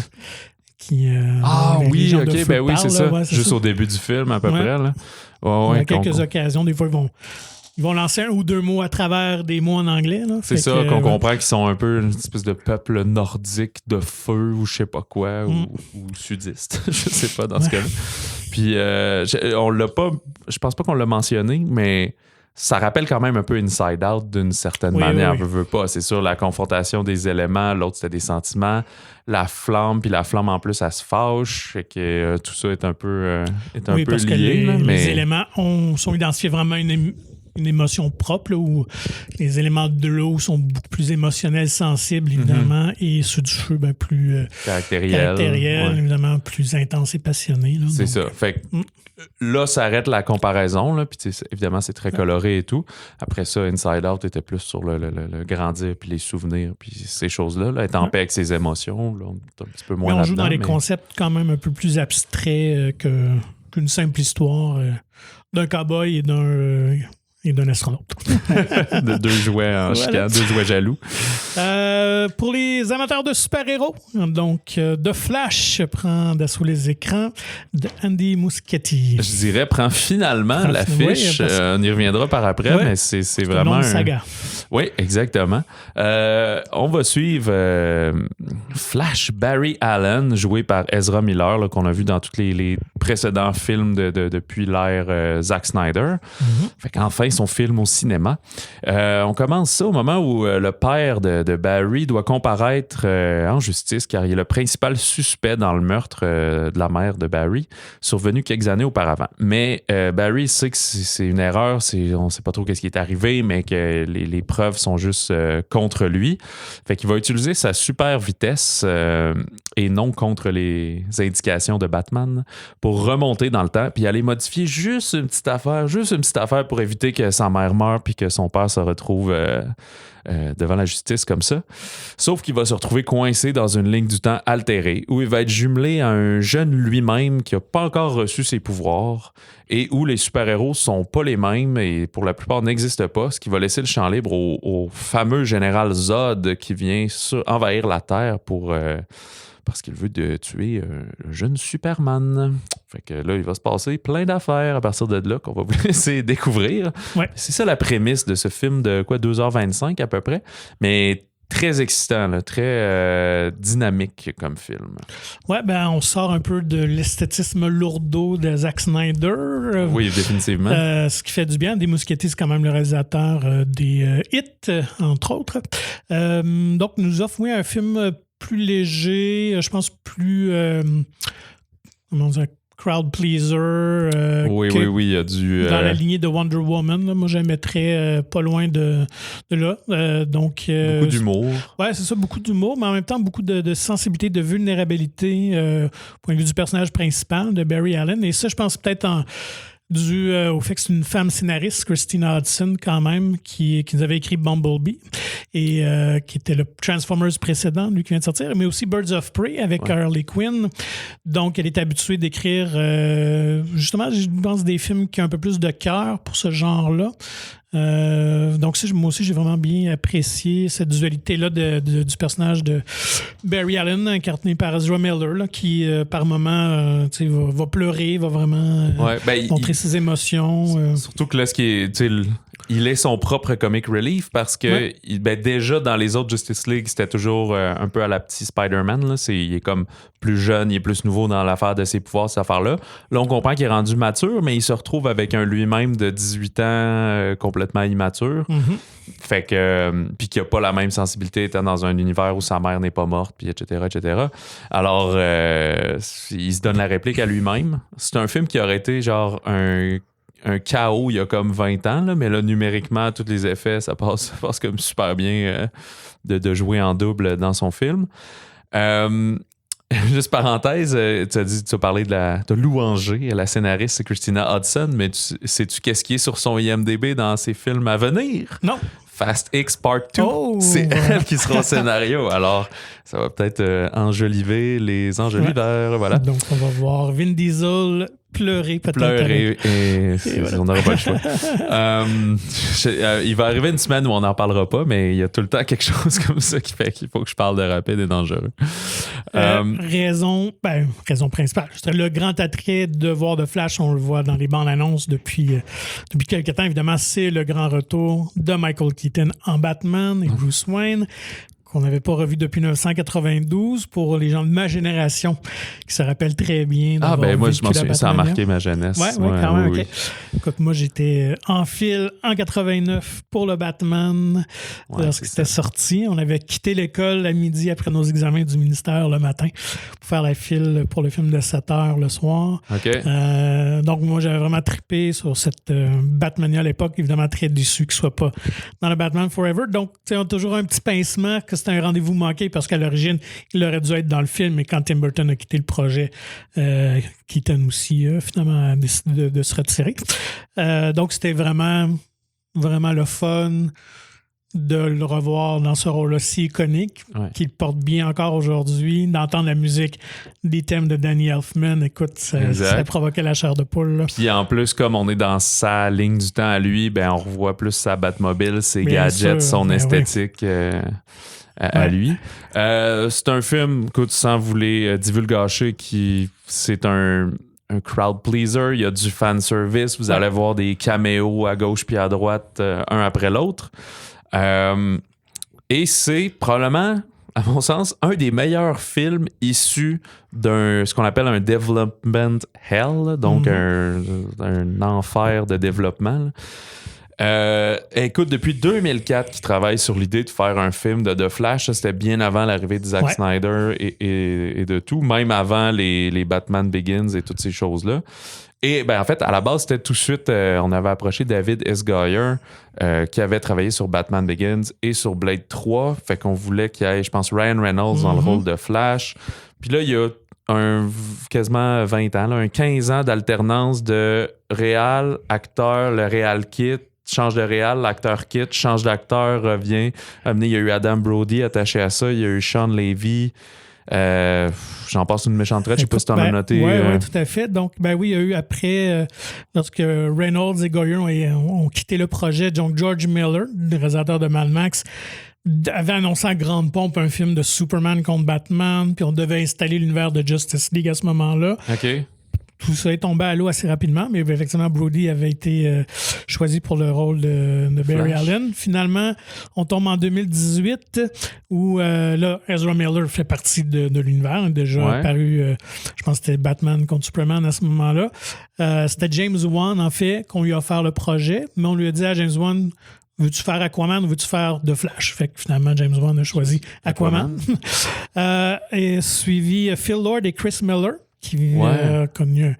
oui, OK, ben oui, c'est ça. Juste au début du film, à peu près. Là. À quelques occasions, des fois, ils vont lancer 1 ou 2 mots à travers des mots en anglais. Là. C'est ça, qu'on comprend qu'ils sont un peu une espèce de peuple nordique de feu ou je sais pas quoi, ou sudiste. Je sais pas dans ce cas-là. Puis, on l'a pas... Je pense pas qu'on l'a mentionné, mais... Ça rappelle quand même un peu Inside Out d'une certaine manière. Oui. Veux pas. C'est sûr, la confrontation des éléments, l'autre c'était des sentiments, la flamme, puis la flamme en plus, elle se fâche. Fait que tout ça est un peu, parce lié. Que les éléments sont identifiés vraiment une émotion propre, là, où les éléments de l'eau sont beaucoup plus émotionnels, sensibles, évidemment, et ceux du feu, plus caractériels, évidemment, plus intenses et passionnés. Là, c'est ça. Fait que là, ça arrête la comparaison, là, puis évidemment, c'est très coloré et tout. Après ça, Inside Out était plus sur le grandir, puis les souvenirs, puis ces choses-là, là, être en paix avec ses émotions, là, on est un petit peu moins là-dedans. On joue dans les concepts quand même un peu plus abstraits qu'une simple histoire d'un cow-boy et d'un astronaute. De 2 jouets en chicane, 2 jouets jaloux. Pour les amateurs de super-héros, donc The Flash prend d'assaut les écrans de Andy Muschietti. Je dirais, prend finalement l'affiche. On y reviendra par après, mais c'est vraiment une saga. Oui, exactement. On va suivre Flash Barry Allen, joué par Ezra Miller, là, qu'on a vu dans tous les précédents films depuis l'ère Zack Snyder. Fait qu'enfin, son film au cinéma. On commence ça au moment où le père de Barry doit comparaître en justice car il est le principal suspect dans le meurtre de la mère de Barry, survenu quelques années auparavant. Mais Barry sait que c'est une erreur, on ne sait pas trop ce qui est arrivé, mais que les preuves sont juste contre lui. Fait qu'il va utiliser sa super vitesse et non contre les indications de Batman pour remonter dans le temps puis aller modifier juste une petite affaire pour éviter que sa mère meure puis que son père se retrouve devant la justice comme ça. Sauf qu'il va se retrouver coincé dans une ligne du temps altérée où il va être jumelé à un jeune lui-même qui n'a pas encore reçu ses pouvoirs et où les super-héros sont pas les mêmes et pour la plupart n'existent pas, ce qui va laisser le champ libre au fameux général Zod qui vient envahir la Terre parce qu'il veut tuer un jeune Superman. Fait que là, il va se passer plein d'affaires à partir de là qu'on va vous laisser découvrir. Ouais. C'est ça la prémisse de ce film de 2h25 à peu près. Mais très excitant, là, très dynamique comme film. Ouais, ben on sort un peu de l'esthétisme lourdeau de Zack Snyder. Oui, définitivement. Ce qui fait du bien. Dave Muschietti, c'est quand même le réalisateur des Hits, entre autres. Donc, nous offre, un film plus léger, je pense plus... comment dire, crowd pleaser. Oui, il y a du... Dans la lignée de Wonder Woman, là, moi, je mettrais pas loin de là. Donc, beaucoup d'humour. Ouais, c'est ça, beaucoup d'humour, mais en même temps, beaucoup de sensibilité, de vulnérabilité au point de vue du personnage principal, de Barry Allen. Et ça, je pense peut-être dû au fait que c'est une femme scénariste, Christina Hodson, quand même, qui nous avait écrit Bumblebee et qui était le Transformers précédent, lui qui vient de sortir, mais aussi Birds of Prey avec Harley Quinn. Donc, elle est habituée d'écrire, justement, je pense, des films qui ont un peu plus de cœur pour ce genre-là. Donc, moi aussi, j'ai vraiment bien apprécié cette dualité-là du personnage de Barry Allen, incarné par Ezra Miller, là, qui, par moments, va pleurer, va vraiment montrer ses émotions. Surtout que là, ce qui est... il est son propre comic relief parce que déjà dans les autres Justice League, c'était toujours un peu à la petite Spider-Man. Là. Il est comme plus jeune, il est plus nouveau dans l'affaire de ses pouvoirs, cette affaire-là. Là, on comprend qu'il est rendu mature, mais il se retrouve avec un lui-même de 18 ans complètement immature. Mm-hmm. Fait que... puis qu'il n'a pas la même sensibilité étant dans un univers où sa mère n'est pas morte, puis etc., etc. Alors, il se donne la réplique à lui-même. C'est un film qui aurait été genre un chaos il y a comme 20 ans, là, mais là, numériquement, tous les effets, ça passe comme super bien de jouer en double dans son film. Juste parenthèse, tu as parlé de louanger, la scénariste, c'est Christina Hodson, mais sais-tu qu'est-ce qui est sur son IMDb dans ses films à venir? Non. Fast X Part 2. Oh, c'est elle qui sera au scénario. Alors, ça va peut-être enjoliver les enjoliveurs. Voilà. Donc, on va voir Vin Diesel pleurer peut-être. Pleurer, et voilà. On n'aura pas le choix. Il va arriver une semaine où on n'en parlera pas, mais il y a tout le temps quelque chose comme ça qui fait qu'il faut que je parle de rapide et dangereux. Raison principale. Le grand attrait de voir de Flash, on le voit dans les bandes annonces depuis quelques temps. Évidemment, c'est le grand retour de Michael Keaton en Batman et Bruce Wayne, qu'on n'avait pas revu depuis 1992 pour les gens de ma génération qui se rappellent très bien. Moi, je m'en souviens, ça a marqué ma jeunesse. Oui, quand même. Oui. Écoute, moi, j'étais en file en 89 pour le Batman lorsque c'était sorti. On avait quitté l'école à midi après nos examens du ministère le matin pour faire la file pour le film de 7 heures le soir. Okay. Donc, moi, j'avais vraiment trippé sur cette Batmania à l'époque. Évidemment, très déçu qu'il ne soit pas dans le Batman Forever. Donc, on a toujours un petit pincement que c'était un rendez-vous manqué parce qu'à l'origine, il aurait dû être dans le film, mais quand Tim Burton a quitté le projet, Keaton aussi finalement a décidé de se retirer. Donc, c'était vraiment, vraiment le fun de le revoir dans ce rôle aussi iconique, qu'il porte bien encore aujourd'hui, d'entendre la musique des thèmes de Danny Elfman. Écoute, ça provoquait la chair de poule. Là. Puis en plus, comme on est dans sa ligne du temps à lui, on revoit plus sa Batmobile, ses gadgets, son esthétique à lui. C'est un film, écoute, sans vous les divulgacher, c'est un crowd pleaser. Il y a du fan service. Vous allez voir des caméos à gauche puis à droite, un après l'autre. Et c'est probablement, à mon sens, un des meilleurs films issus ce qu'on appelle un development hell, donc un enfer de développement. Écoute, depuis 2004 qu'il travaille sur l'idée de faire un film de The Flash. Ça, c'était bien avant l'arrivée de Zack Snyder et de tout, même avant les Batman Begins et toutes ces choses-là. Et en fait, à la base, c'était tout de suite, on avait approché David S. Goyer qui avait travaillé sur Batman Begins et sur Blade 3. Fait qu'on voulait qu'il y ait, je pense, Ryan Reynolds dans le rôle de Flash. Puis là, il y a quasiment 20 ans, un 15 ans d'alternance de réal, acteur, le réal quitte, change de réal, l'acteur quitte, change d'acteur, revient. Il y a eu Adam Brody attaché à ça, il y a eu Sean Levy. J'en passe une méchante traite, je sais pas si tu en as noté. Oui, tout à fait. Donc, il y a eu après, lorsque Reynolds et Goyer ont quitté le projet, donc George Miller, le réalisateur de Mad Max, avait annoncé à grande pompe un film de Superman contre Batman, puis on devait installer l'univers de Justice League à ce moment-là. OK. tout ça est tombé à l'eau assez rapidement, mais effectivement, Brody avait été choisi pour le rôle de Barry Allen. Finalement, on tombe en 2018 où là, Ezra Miller fait partie de l'univers. Il a déjà apparu, je pense que c'était Batman contre Superman à ce moment-là. C'était James Wan, en fait, qu'on lui a offert le projet, mais on lui a dit à James Wan, veux-tu faire Aquaman ou veux-tu faire The Flash? Fait que finalement, James Wan a choisi Aquaman. Et suivi Phil Lord et Chris Miller, qui a connu un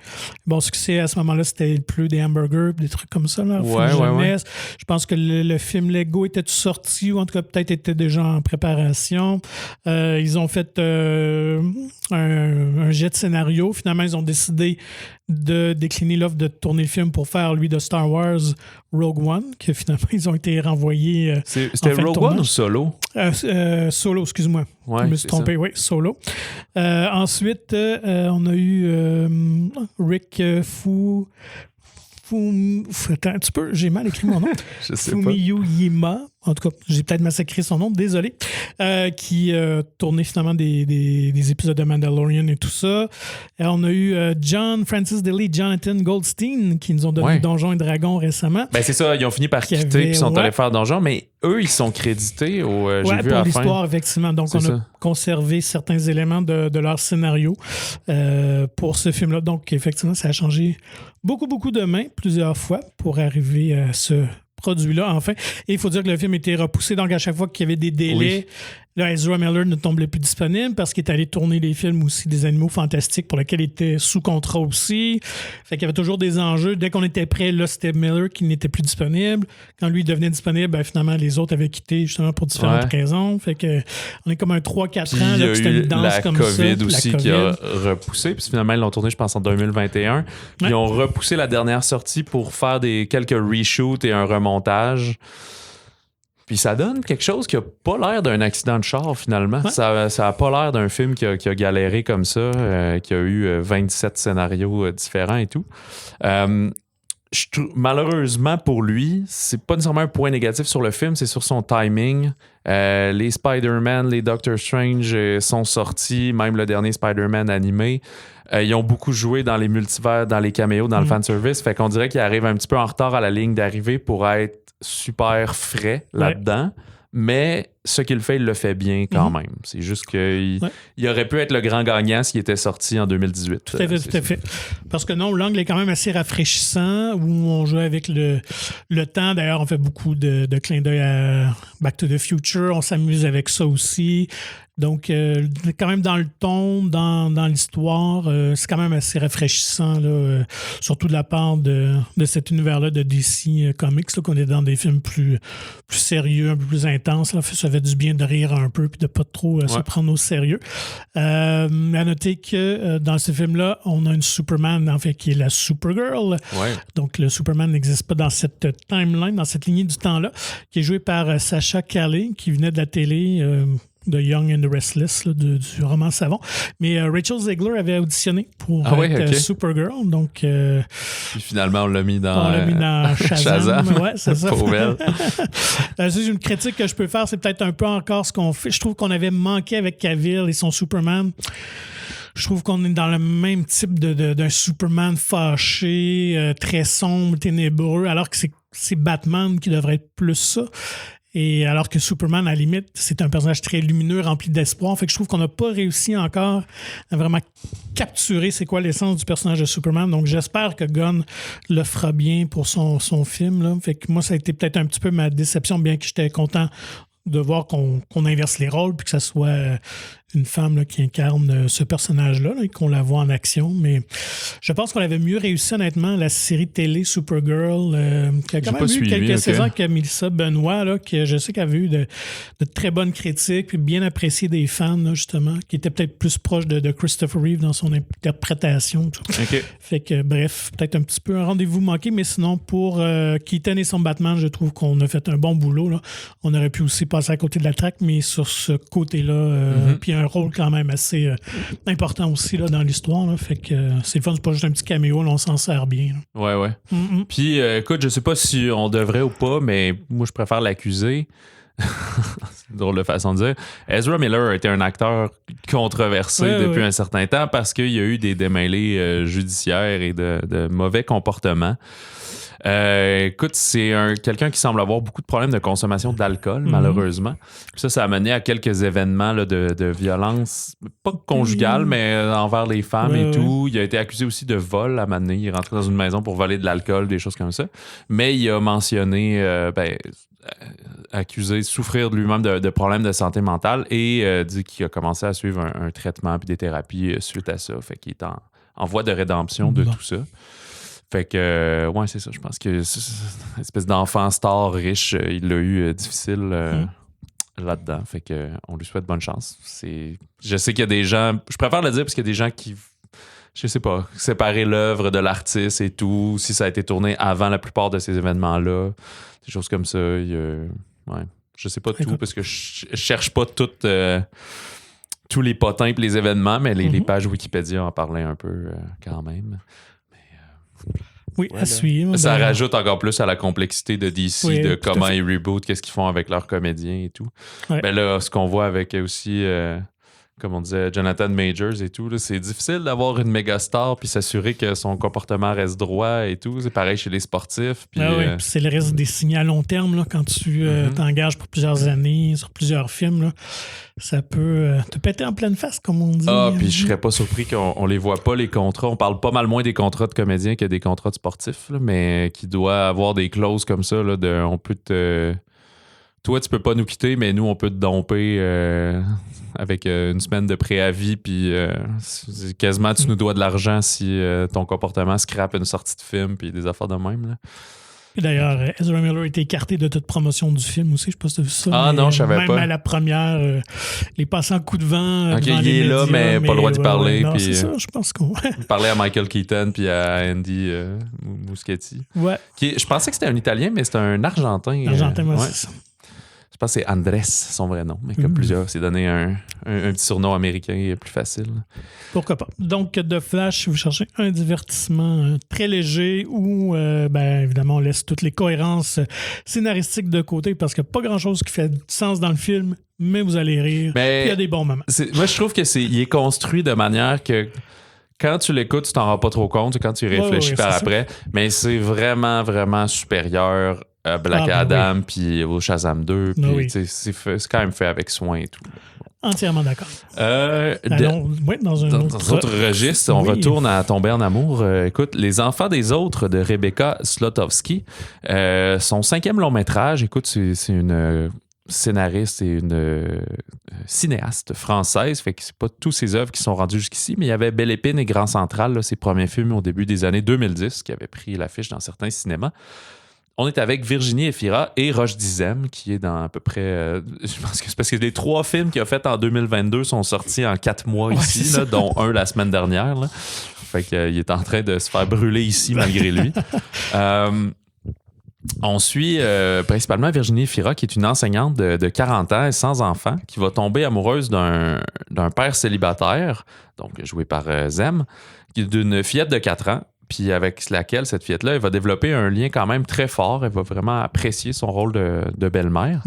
bon succès à ce moment-là. C'était plus des hamburgers, des trucs comme ça. Là, jeunesse. Je pense que le film Lego était sorti, ou en tout cas peut-être était déjà en préparation. Ils ont fait un jet de scénario. Finalement, ils ont décidé de décliner l'offre de tourner le film pour faire, lui, de Star Wars Rogue One, que finalement, ils ont été renvoyés. C'était Rogue One ou Solo? Solo, excuse-moi. Je me suis trompé, oui, Solo. Ensuite, on a eu Rick attends un petit peu, j'ai mal écrit mon nom. Je sais Fumiyuhima, en tout cas, j'ai peut-être massacré son nom, désolé, qui tournait finalement des épisodes de Mandalorian et tout ça. Et on a eu John Francis Daly, Jonathan Goldstein, qui nous ont donné Donjons et Dragons récemment. Ben c'est ça, ils ont fini par quitter puis ils sont allés faire Donjons, mais eux, ils sont crédités au j'ai vu pour à l'histoire, effectivement. Donc, on a conservé certains éléments de leur scénario pour ce film-là. Donc, effectivement, ça a changé beaucoup de mains plusieurs fois pour arriver à ce produit-là, enfin. Et il faut dire que le film était repoussé. Donc, à chaque fois qu'il y avait des délais, là, Ezra Miller ne tombait plus disponible parce qu'il est allé tourner des films aussi des Animaux Fantastiques pour lesquels il était sous contrat aussi. Fait qu'il y avait toujours des enjeux. Dès qu'on était prêt, là, c'était Miller qui n'était plus disponible. Quand lui devenait disponible, ben, finalement, les autres avaient quitté justement pour différentes raisons. Fait que on est comme un 3-4 ans là, que c'était une danse comme ça. Il y a eu la COVID aussi qui a repoussé. Puis finalement, ils l'ont tourné, je pense, en 2021. Ils ont repoussé la dernière sortie pour faire quelques reshoots et un remontage. Puis ça donne quelque chose qui a pas l'air d'un accident de char, finalement. Ouais. Ça a pas l'air d'un film qui a galéré comme ça, qui a eu 27 scénarios différents et tout. Malheureusement pour lui, c'est pas nécessairement un point négatif sur le film, c'est sur son timing. Les Spider-Man, les Doctor Strange sont sortis, même le dernier Spider-Man animé. Ils ont beaucoup joué dans les multivers, dans les caméos, dans le fanservice. Fait qu'on dirait qu'ils arrivent un petit peu en retard à la ligne d'arrivée pour être super frais là-dedans. Mais ce qu'il fait, il le fait bien quand même. C'est juste qu'il aurait pu être le grand gagnant s'il était sorti en 2018. Tout à fait. Parce que non, l'angle est quand même assez rafraîchissant, où on joue avec le temps. D'ailleurs, on fait beaucoup de clins d'œil à Back to the Future. On s'amuse avec ça aussi. Donc, quand même dans le ton, dans l'histoire, c'est quand même assez rafraîchissant, là, surtout de la part de cet univers-là de DC Comics, là, qu'on est dans des films plus sérieux, un peu plus intenses. Là. Ça fait du bien de rire un peu puis de pas trop se prendre au sérieux. À noter que dans ce film-là, on a une Superman, en fait, qui est la Supergirl. Ouais. Donc, le Superman n'existe pas dans cette timeline, dans cette lignée du temps-là, qui est jouée par Sasha Calle, qui venait de la télé... de Young and the Restless, là, du roman savon. Mais Rachel Zegler avait auditionné pour être Supergirl. Donc, puis finalement, on l'a mis dans Shazam. Ouais, c'est ça. Pauvre. C'est une critique que je peux faire. C'est peut-être un peu encore ce qu'on fait. Je trouve qu'on avait manqué avec Cavill et son Superman. Je trouve qu'on est dans le même type d'un Superman fâché, très sombre, ténébreux, alors que c'est Batman qui devrait être plus ça. Et alors que Superman, à la limite, c'est un personnage très lumineux, rempli d'espoir. Fait que je trouve qu'on n'a pas réussi encore à vraiment capturer c'est quoi l'essence du personnage de Superman. Donc, j'espère que Gunn le fera bien pour son film, là. Fait que moi, ça a été peut-être un petit peu ma déception, bien que j'étais content de voir qu'on inverse les rôles puis que ça soit une femme là, qui incarne ce personnage-là là, et qu'on la voit en action. Mais je pense qu'on avait mieux réussi, honnêtement, la série télé Supergirl, qui a quand même eu quelques saisons avec Melissa Benoît, là, qui je sais qu'elle avait eu de très bonnes critiques puis bien appréciée des fans, là, justement, qui était peut-être plus proche de Christopher Reeve dans son interprétation. Okay. Fait que, bref, peut-être un petit peu un rendez-vous manqué, mais sinon, pour Keaton et son Batman, je trouve qu'on a fait un bon boulot. Là. On aurait pu aussi passer à côté de la traque, mais sur ce côté-là, puis un rôle quand même assez important aussi là, dans l'histoire. Là. Fait que c'est le fun, c'est pas juste un petit caméo, là, on s'en sert bien. Là. Ouais. Puis, écoute, je sais pas si on devrait ou pas, mais moi, je préfère l'accuser. c'est une drôle de façon de dire. Ezra Miller a été un acteur controversé depuis un certain temps parce qu'il y a eu des démêlés judiciaires et de mauvais comportements. Écoute, c'est quelqu'un qui semble avoir beaucoup de problèmes de consommation d'alcool, malheureusement. Puis ça a mené à quelques événements là, de violence, pas conjugale, mais envers les femmes et tout. Il a été accusé aussi de vol à un moment donné. Il est rentré dans une maison pour voler de l'alcool, des choses comme ça. Mais il a mentionné, accusé de souffrir de lui-même de problèmes de santé mentale et dit qu'il a commencé à suivre un traitement puis des thérapies suite à ça. Fait qu'il est en voie de rédemption de tout ça. Fait que, ouais, c'est ça. Je pense que une espèce d'enfant star riche, il l'a eu difficile là-dedans. Fait que, on lui souhaite bonne chance. Je sais qu'il y a des gens, je préfère le dire parce qu'il y a des gens qui, je sais pas, séparer l'œuvre de l'artiste et tout, si ça a été tourné avant la plupart de ces événements-là, des choses comme ça. Je sais pas tout parce que je cherche pas tous les potins et les événements, mais les pages Wikipédia en parlaient un peu quand même. Oui, à suivre. Ça rajoute encore plus à la complexité de DC, de comment ils rebootent, qu'est-ce qu'ils font avec leurs comédiens et tout. Ouais. Ben là, ce qu'on voit avec aussi, comme on disait, Jonathan Majors et tout, là, c'est difficile d'avoir une méga star puis s'assurer que son comportement reste droit et tout. C'est pareil chez les sportifs. Puis, puis c'est le reste des signes à long terme là, quand tu t'engages pour plusieurs années sur plusieurs films. Là. Ça peut te péter en pleine face, comme on dit. Puis je serais pas surpris qu'on les voit pas, les contrats. On parle pas mal moins des contrats de comédiens que des contrats de sportifs, là, mais qui doit avoir des clauses comme ça, là, on peut toi, tu peux pas nous quitter, mais nous, on peut te domper avec une semaine de préavis, puis quasiment, tu nous dois de l'argent si ton comportement scrape une sortie de film, puis des affaires de même, là. Et d'ailleurs, Ezra Miller a été écarté de toute promotion du film aussi. Je sais pas si tu as vu ça. Ah non, je savais pas. Même à la première, les passants coup de vent. OK, il est là, mais pas le droit d'y parler. Non, puis, c'est ça, je pense qu'on... parlait à Michael Keaton puis à Andy Muschietti. Ouais. Je pensais que c'était un Italien, mais c'est un Argentin. Argentin, c'est ça. Je pense que c'est Andrés, son vrai nom. Mais comme plusieurs, c'est donné un petit surnom américain plus facile. Pourquoi pas. Donc, The Flash, si vous cherchez un divertissement très léger où, évidemment, on laisse toutes les cohérences scénaristiques de côté parce qu'il n'y a pas grand-chose qui fait du sens dans le film, mais vous allez rire. Mais il y a des bons moments. Moi, je trouve qu'il est construit de manière que quand tu l'écoutes, tu t'en rends pas trop compte. Quand tu y réfléchis par après. Mais c'est vraiment, vraiment supérieur Black Adam puis au Shazam 2 puis c'est quand même fait avec soin et tout. Entièrement d'accord. Dans un autre registre, on retourne à Tomber en amour. Écoute, Les enfants des autres de Rebecca Slotowski, son 5e long métrage. Écoute, c'est une scénariste et une cinéaste française, fait que c'est pas tous ses œuvres qui sont rendues jusqu'ici, mais il y avait Belle Épine et Grand Central, là, ses premiers films au début des années 2010 qui avaient pris l'affiche dans certains cinémas. On est avec Virginie Efira et Roche Dizem, qui est dans à peu près... je pense que c'est parce que les 3 films qu'il a fait en 2022 sont sortis en 4 mois ici, là, dont un la semaine dernière. Là. Fait qu'il est en train de se faire brûler ici malgré lui. On suit principalement Virginie Efira, qui est une enseignante de 40 ans et sans enfant, qui va tomber amoureuse d'un père célibataire, donc joué par Zem, d'une fillette de 4 ans. Puis avec laquelle, cette fillette-là, elle va développer un lien quand même très fort. Elle va vraiment apprécier son rôle de belle-mère.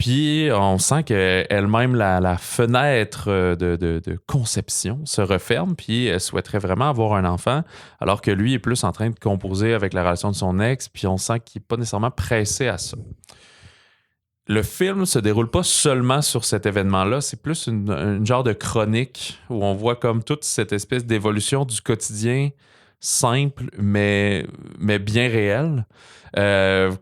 Puis on sent qu'elle-même, la fenêtre de conception se referme, puis elle souhaiterait vraiment avoir un enfant, alors que lui est plus en train de composer avec la relation de son ex, puis on sent qu'il n'est pas nécessairement pressé à ça. Le film se déroule pas seulement sur cet événement-là, c'est plus une genre de chronique où on voit comme toute cette espèce d'évolution du quotidien simple, mais bien réel.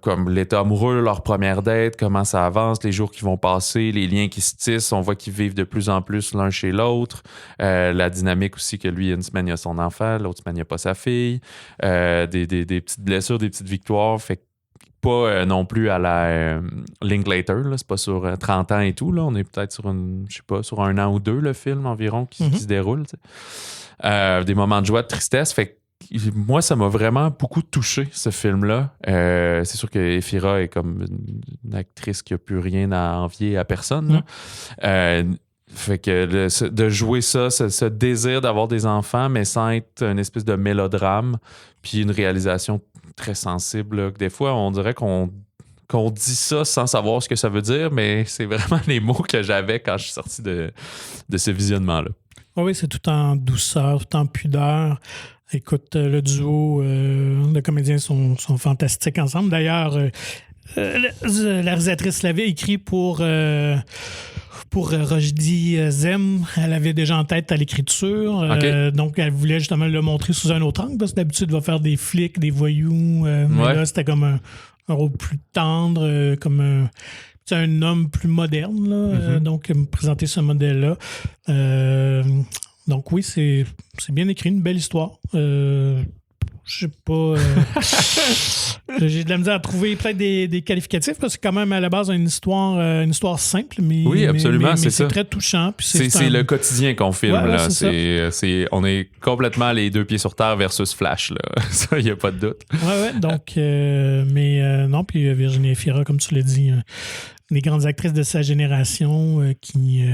Comme l'état amoureux, leur première date, comment ça avance, les jours qui vont passer, les liens qui se tissent, on voit qu'ils vivent de plus en plus l'un chez l'autre. La dynamique aussi que lui, une semaine, il a son enfant, l'autre semaine, il n'a pas sa fille. Des petites blessures, des petites victoires. Fait pas non plus à la Linklater, là, c'est pas sur 30 ans et tout. Là. On est peut-être sur sur 1 an ou 2, le film environ, qui se déroule. Des moments de joie, de tristesse. Fait que moi, ça m'a vraiment beaucoup touché, ce film-là. C'est sûr que Efira est comme une actrice qui n'a plus rien à envier à personne. Fait que de jouer ça, ce désir d'avoir des enfants, mais sans être une espèce de mélodrame, puis une réalisation très sensible. Là, que des fois, on dirait qu'on qu'on dit ça sans savoir ce que ça veut dire, mais c'est vraiment les mots que j'avais quand je suis sorti de ce visionnement-là. Oui, c'est tout en douceur, tout en pudeur. Écoute, le duo de comédiens sont fantastiques ensemble. D'ailleurs, la réalisatrice l'avait écrit pour Rochdy Zem. Elle avait déjà en tête à l'écriture. Okay. Donc, elle voulait justement le montrer sous un autre angle. Parce que d'habitude, il va faire des flics, des voyous. Mais là, c'était comme un rôle plus tendre, comme un homme plus moderne. Là, donc, me présenter ce modèle-là. Donc oui, c'est bien écrit, une belle histoire. Je sais pas. J'ai de la misère à trouver peut-être des qualificatifs parce que quand même à la base une histoire simple, mais oui, absolument, mais c'est très touchant. Puis c'est le quotidien qu'on filme là. C'est on est complètement les deux pieds sur terre versus Flash là. Ça, il y a pas de doute. Ouais. Donc, non, puis Virginie Efira, comme tu l'as dit, des grandes actrices de sa génération qui a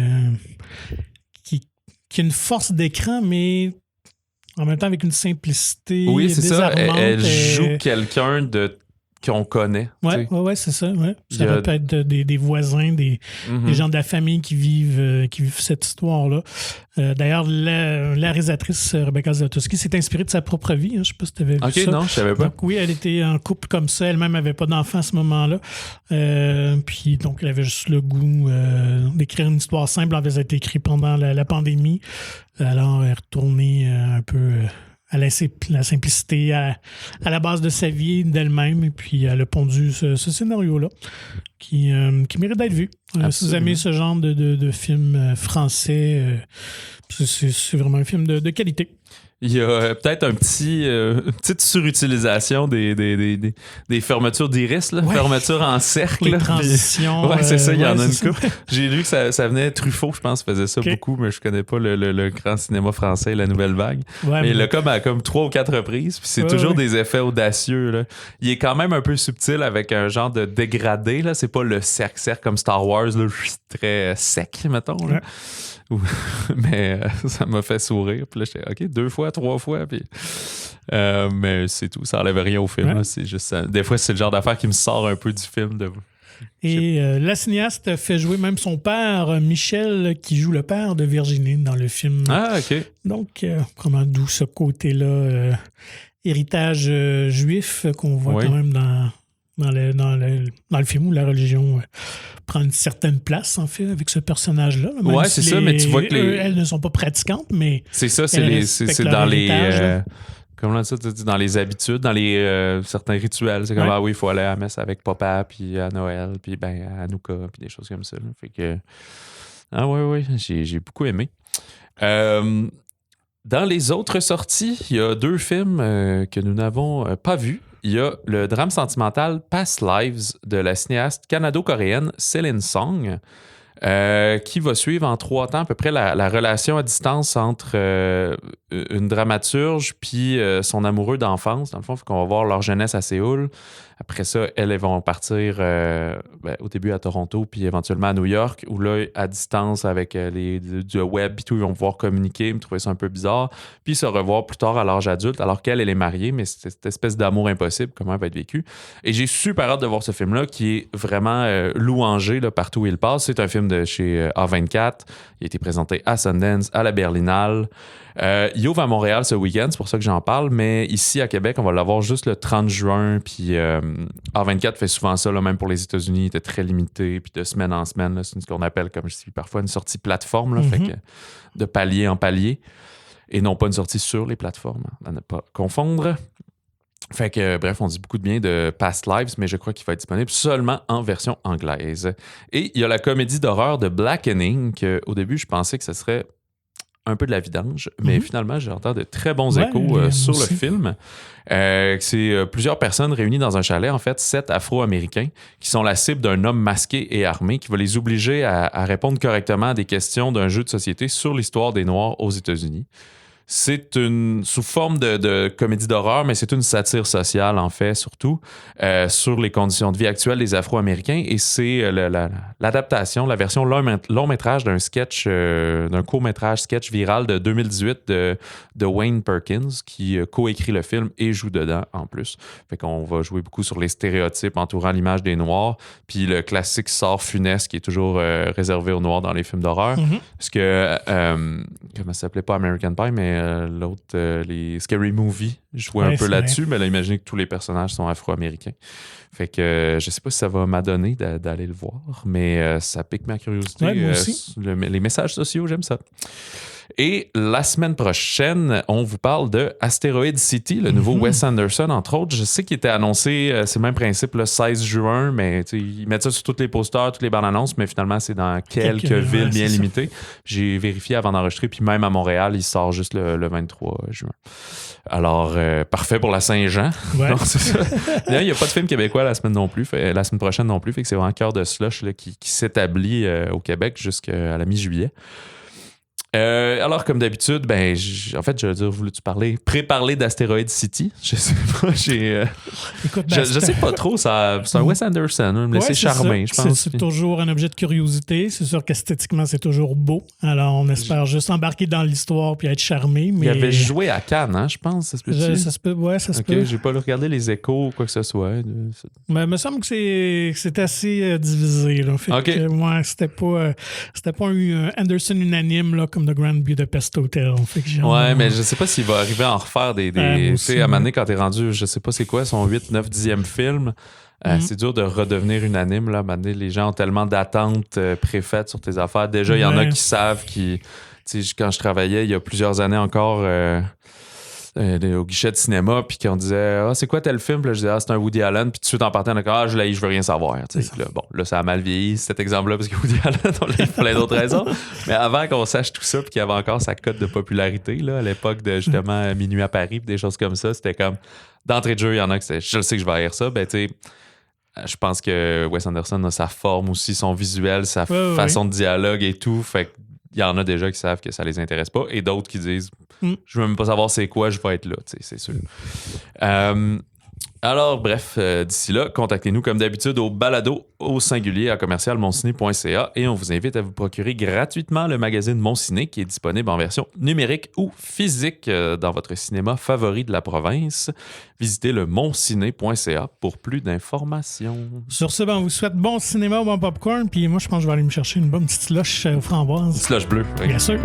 une force d'écran, mais en même temps avec une simplicité. Oui, c'est ça. Elle et... joue quelqu'un qu'on connaît. Ouais, c'est ça. Ouais. Ça peut être des voisins, des gens de la famille qui vivent cette histoire-là. D'ailleurs, la réalisatrice Rebecca Zlotowski s'est inspirée de sa propre vie. Hein. Je ne sais pas si tu avais vu ça. OK, non, je ne savais pas. Donc oui, elle était en couple comme ça. Elle-même n'avait pas d'enfant à ce moment-là. Puis donc, elle avait juste le goût d'écrire une histoire simple. Elle avait été écrite pendant la pandémie. Alors, elle est retournée un peu... à la simplicité, à la base de sa vie, d'elle-même, et puis elle a pondu ce scénario-là qui mérite d'être vu. Si vous aimez ce genre de film français, c'est vraiment un film de qualité. Il y a peut-être une petite surutilisation des fermetures d'iris, là, fermetures en cercle. Les transitions. Oui, c'est ça, il y en a une couple. J'ai lu que ça venait Truffaut, je pense, faisait ça beaucoup, mais je connais pas le grand cinéma français, la nouvelle vague. Ouais, mais il l'a comme 3 ou 4 reprises, puis c'est toujours des effets audacieux. Là. Il est quand même un peu subtil avec un genre de dégradé. Là. C'est pas le cercle comme Star Wars, là, très sec, mettons. Là. Mais ça m'a fait sourire. Puis là, j'étais OK, 2 fois, 3 fois. Puis, mais c'est tout. Ça n'enlève rien au film. Là. C'est juste, des fois, c'est le genre d'affaire qui me sort un peu du film. Et la cinéaste fait jouer même son père, Michel, qui joue le père de Virginie dans le film. Ah, OK. Donc, comment d'où ce côté-là, héritage juif qu'on voit quand même dans le film où la religion prend une certaine place, en fait, avec ce personnage-là. Oui, c'est ça, mais tu vois que elles ne sont pas pratiquantes, mais... C'est ça, c'est dans les... comment ça, tu dis, dans les habitudes, dans les certains rituels. C'est comme, ah oui, il faut aller à la messe avec papa, puis à Noël, puis à Hanouka, puis des choses comme ça. Là. Fait que... Ah oui, j'ai beaucoup aimé. Dans les autres sorties, il y a 2 films que nous n'avons pas vus. Il y a le drame sentimental Past Lives de la cinéaste canado-coréenne Céline Song, qui va suivre en 3 temps à peu près la relation à distance entre une dramaturge puis son amoureux d'enfance. Dans le fond, il faut qu'on va voir leur jeunesse à Séoul. Après ça, elles vont partir au début à Toronto puis éventuellement à New York, où là, à distance avec du web et tout, ils vont pouvoir communiquer, me trouver ça un peu bizarre, puis se revoir plus tard à l'âge adulte, alors qu'elle est mariée, mais c'est cette espèce d'amour impossible, comment elle va être vécue. Et j'ai super hâte de voir ce film-là, qui est vraiment louangé là, partout où il passe. C'est un film de chez A24. Il a été présenté à Sundance, à la Berlinale. Il ouvre à Montréal ce week-end, c'est pour ça que j'en parle, mais ici à Québec, on va l'avoir juste le 30 juin, puis A24 fait souvent ça, là, même pour les États-Unis, il était très limité, puis de semaine en semaine, là, c'est ce qu'on appelle, comme je dis parfois, une sortie plateforme, là, fait que de palier en palier, et non pas une sortie sur les plateformes, à ne pas confondre. Fait que, bref, on dit beaucoup de bien de Past Lives, mais je crois qu'il va être disponible seulement en version anglaise. Et il y a la comédie d'horreur de Blackening, qu'au début, je pensais que ce serait un peu de la vidange, mais finalement, j'ai entendu de très bons échos sur le film. C'est plusieurs personnes réunies dans un chalet, en fait, 7 Afro-Américains, qui sont la cible d'un homme masqué et armé qui va les obliger à répondre correctement à des questions d'un jeu de société sur l'histoire des Noirs aux États-Unis. C'est sous forme de comédie d'horreur, mais c'est une satire sociale, en fait, surtout, sur les conditions de vie actuelles des Afro-Américains. Et c'est l'adaptation, la version long-métrage d'un sketch, d'un court-métrage sketch viral de 2018 de Wayne Perkins, qui coécrit le film et joue dedans, en plus. Fait qu'on va jouer beaucoup sur les stéréotypes entourant l'image des Noirs, puis le classique sort funeste qui est toujours réservé aux Noirs dans les films d'horreur. Mm-hmm. Parce que, comment ça s'appelait, pas American Pie, mais l'autre, les Scary Movie, jouait un peu là-dessus, mais là, imaginez que tous les personnages sont afro-américains. Fait que je sais pas si ça va m'adonner d'aller le voir, mais ça pique ma curiosité. Ouais, moi aussi. Les messages sociaux, j'aime ça. Et la semaine prochaine, on vous parle de Asteroid City, le nouveau Wes Anderson, entre autres. Je sais qu'il était annoncé, c'est le même principe, le 16 juin, mais ils mettent ça sur tous les posters, toutes les bandes annonces, mais finalement, c'est dans quelques villes bien limitées. J'ai vérifié avant d'enregistrer, puis même à Montréal, il sort juste le 23 juin. Alors, parfait pour la Saint-Jean. Ouais. Non, c'est ça. Il n'y a pas de film québécois la semaine prochaine non plus, fait que c'est vraiment cœur de slush là, qui s'établit au Québec jusqu'à la mi-juillet. Alors, comme d'habitude, en fait, je veux dire, voulais-tu préparler d'Asteroid City? Je sais pas, Écoute, je sais pas trop, c'est un Wes Anderson, me laisser charmer, je pense. C'est toujours un objet de curiosité, c'est sûr qu'esthétiquement, c'est toujours beau, alors on espère juste embarquer dans l'histoire puis être charmé. Mais... Il avait joué à Cannes, hein, je pense, ça se peut-tu? Ça se peut, ouais, ça se peut. J'ai pas regardé les échos ou quoi que ce soit. Mais il me semble que c'est assez divisé, là. Fait que, c'était pas un Anderson unanime, là, comme The Grand Budapest Hotel. Fait que mais je sais pas s'il va arriver à en refaire des tu sais, à un moment donné, quand t'es rendu, je sais pas c'est quoi, son 8, 9, 10e film, c'est dur de redevenir unanime, là. À un moment donné, les gens ont tellement d'attentes préfaites sur tes affaires. Déjà, il y en a qui savent tu sais, quand je travaillais il y a plusieurs années encore au guichet de cinéma, puis qu'on disait c'est quoi tel film? Puis là, je disais c'est un Woody Allen, puis tout de suite en partant, on a dit je veux rien savoir. Là, ça a mal vieilli cet exemple-là, parce que Woody Allen, on l'a eu pour plein d'autres raisons. Mais avant qu'on sache tout ça, puis qu'il y avait encore sa cote de popularité, là, à l'époque de justement Minuit à Paris, puis des choses comme ça, c'était comme d'entrée de jeu, il y en a qui je sais que je vais haïr ça. Ben, tu sais, je pense que Wes Anderson a sa forme aussi, son visuel, sa façon de dialogue et tout. Fait il y en a déjà qui savent que ça les intéresse pas et d'autres qui disent je veux même pas savoir c'est quoi, je vais être là, c'est sûr. Alors, bref, d'ici là, contactez-nous comme d'habitude au balado au singulier à commercialmonciné.ca et on vous invite à vous procurer gratuitement le magazine Mon Ciné qui est disponible en version numérique ou physique dans votre cinéma favori de la province. Visitez le monciné.ca pour plus d'informations. Sur ce, on vous souhaite bon cinéma, bon popcorn, puis moi, je pense que je vais aller me chercher une bonne petite slush aux framboises. Slush bleu. Bien sûr.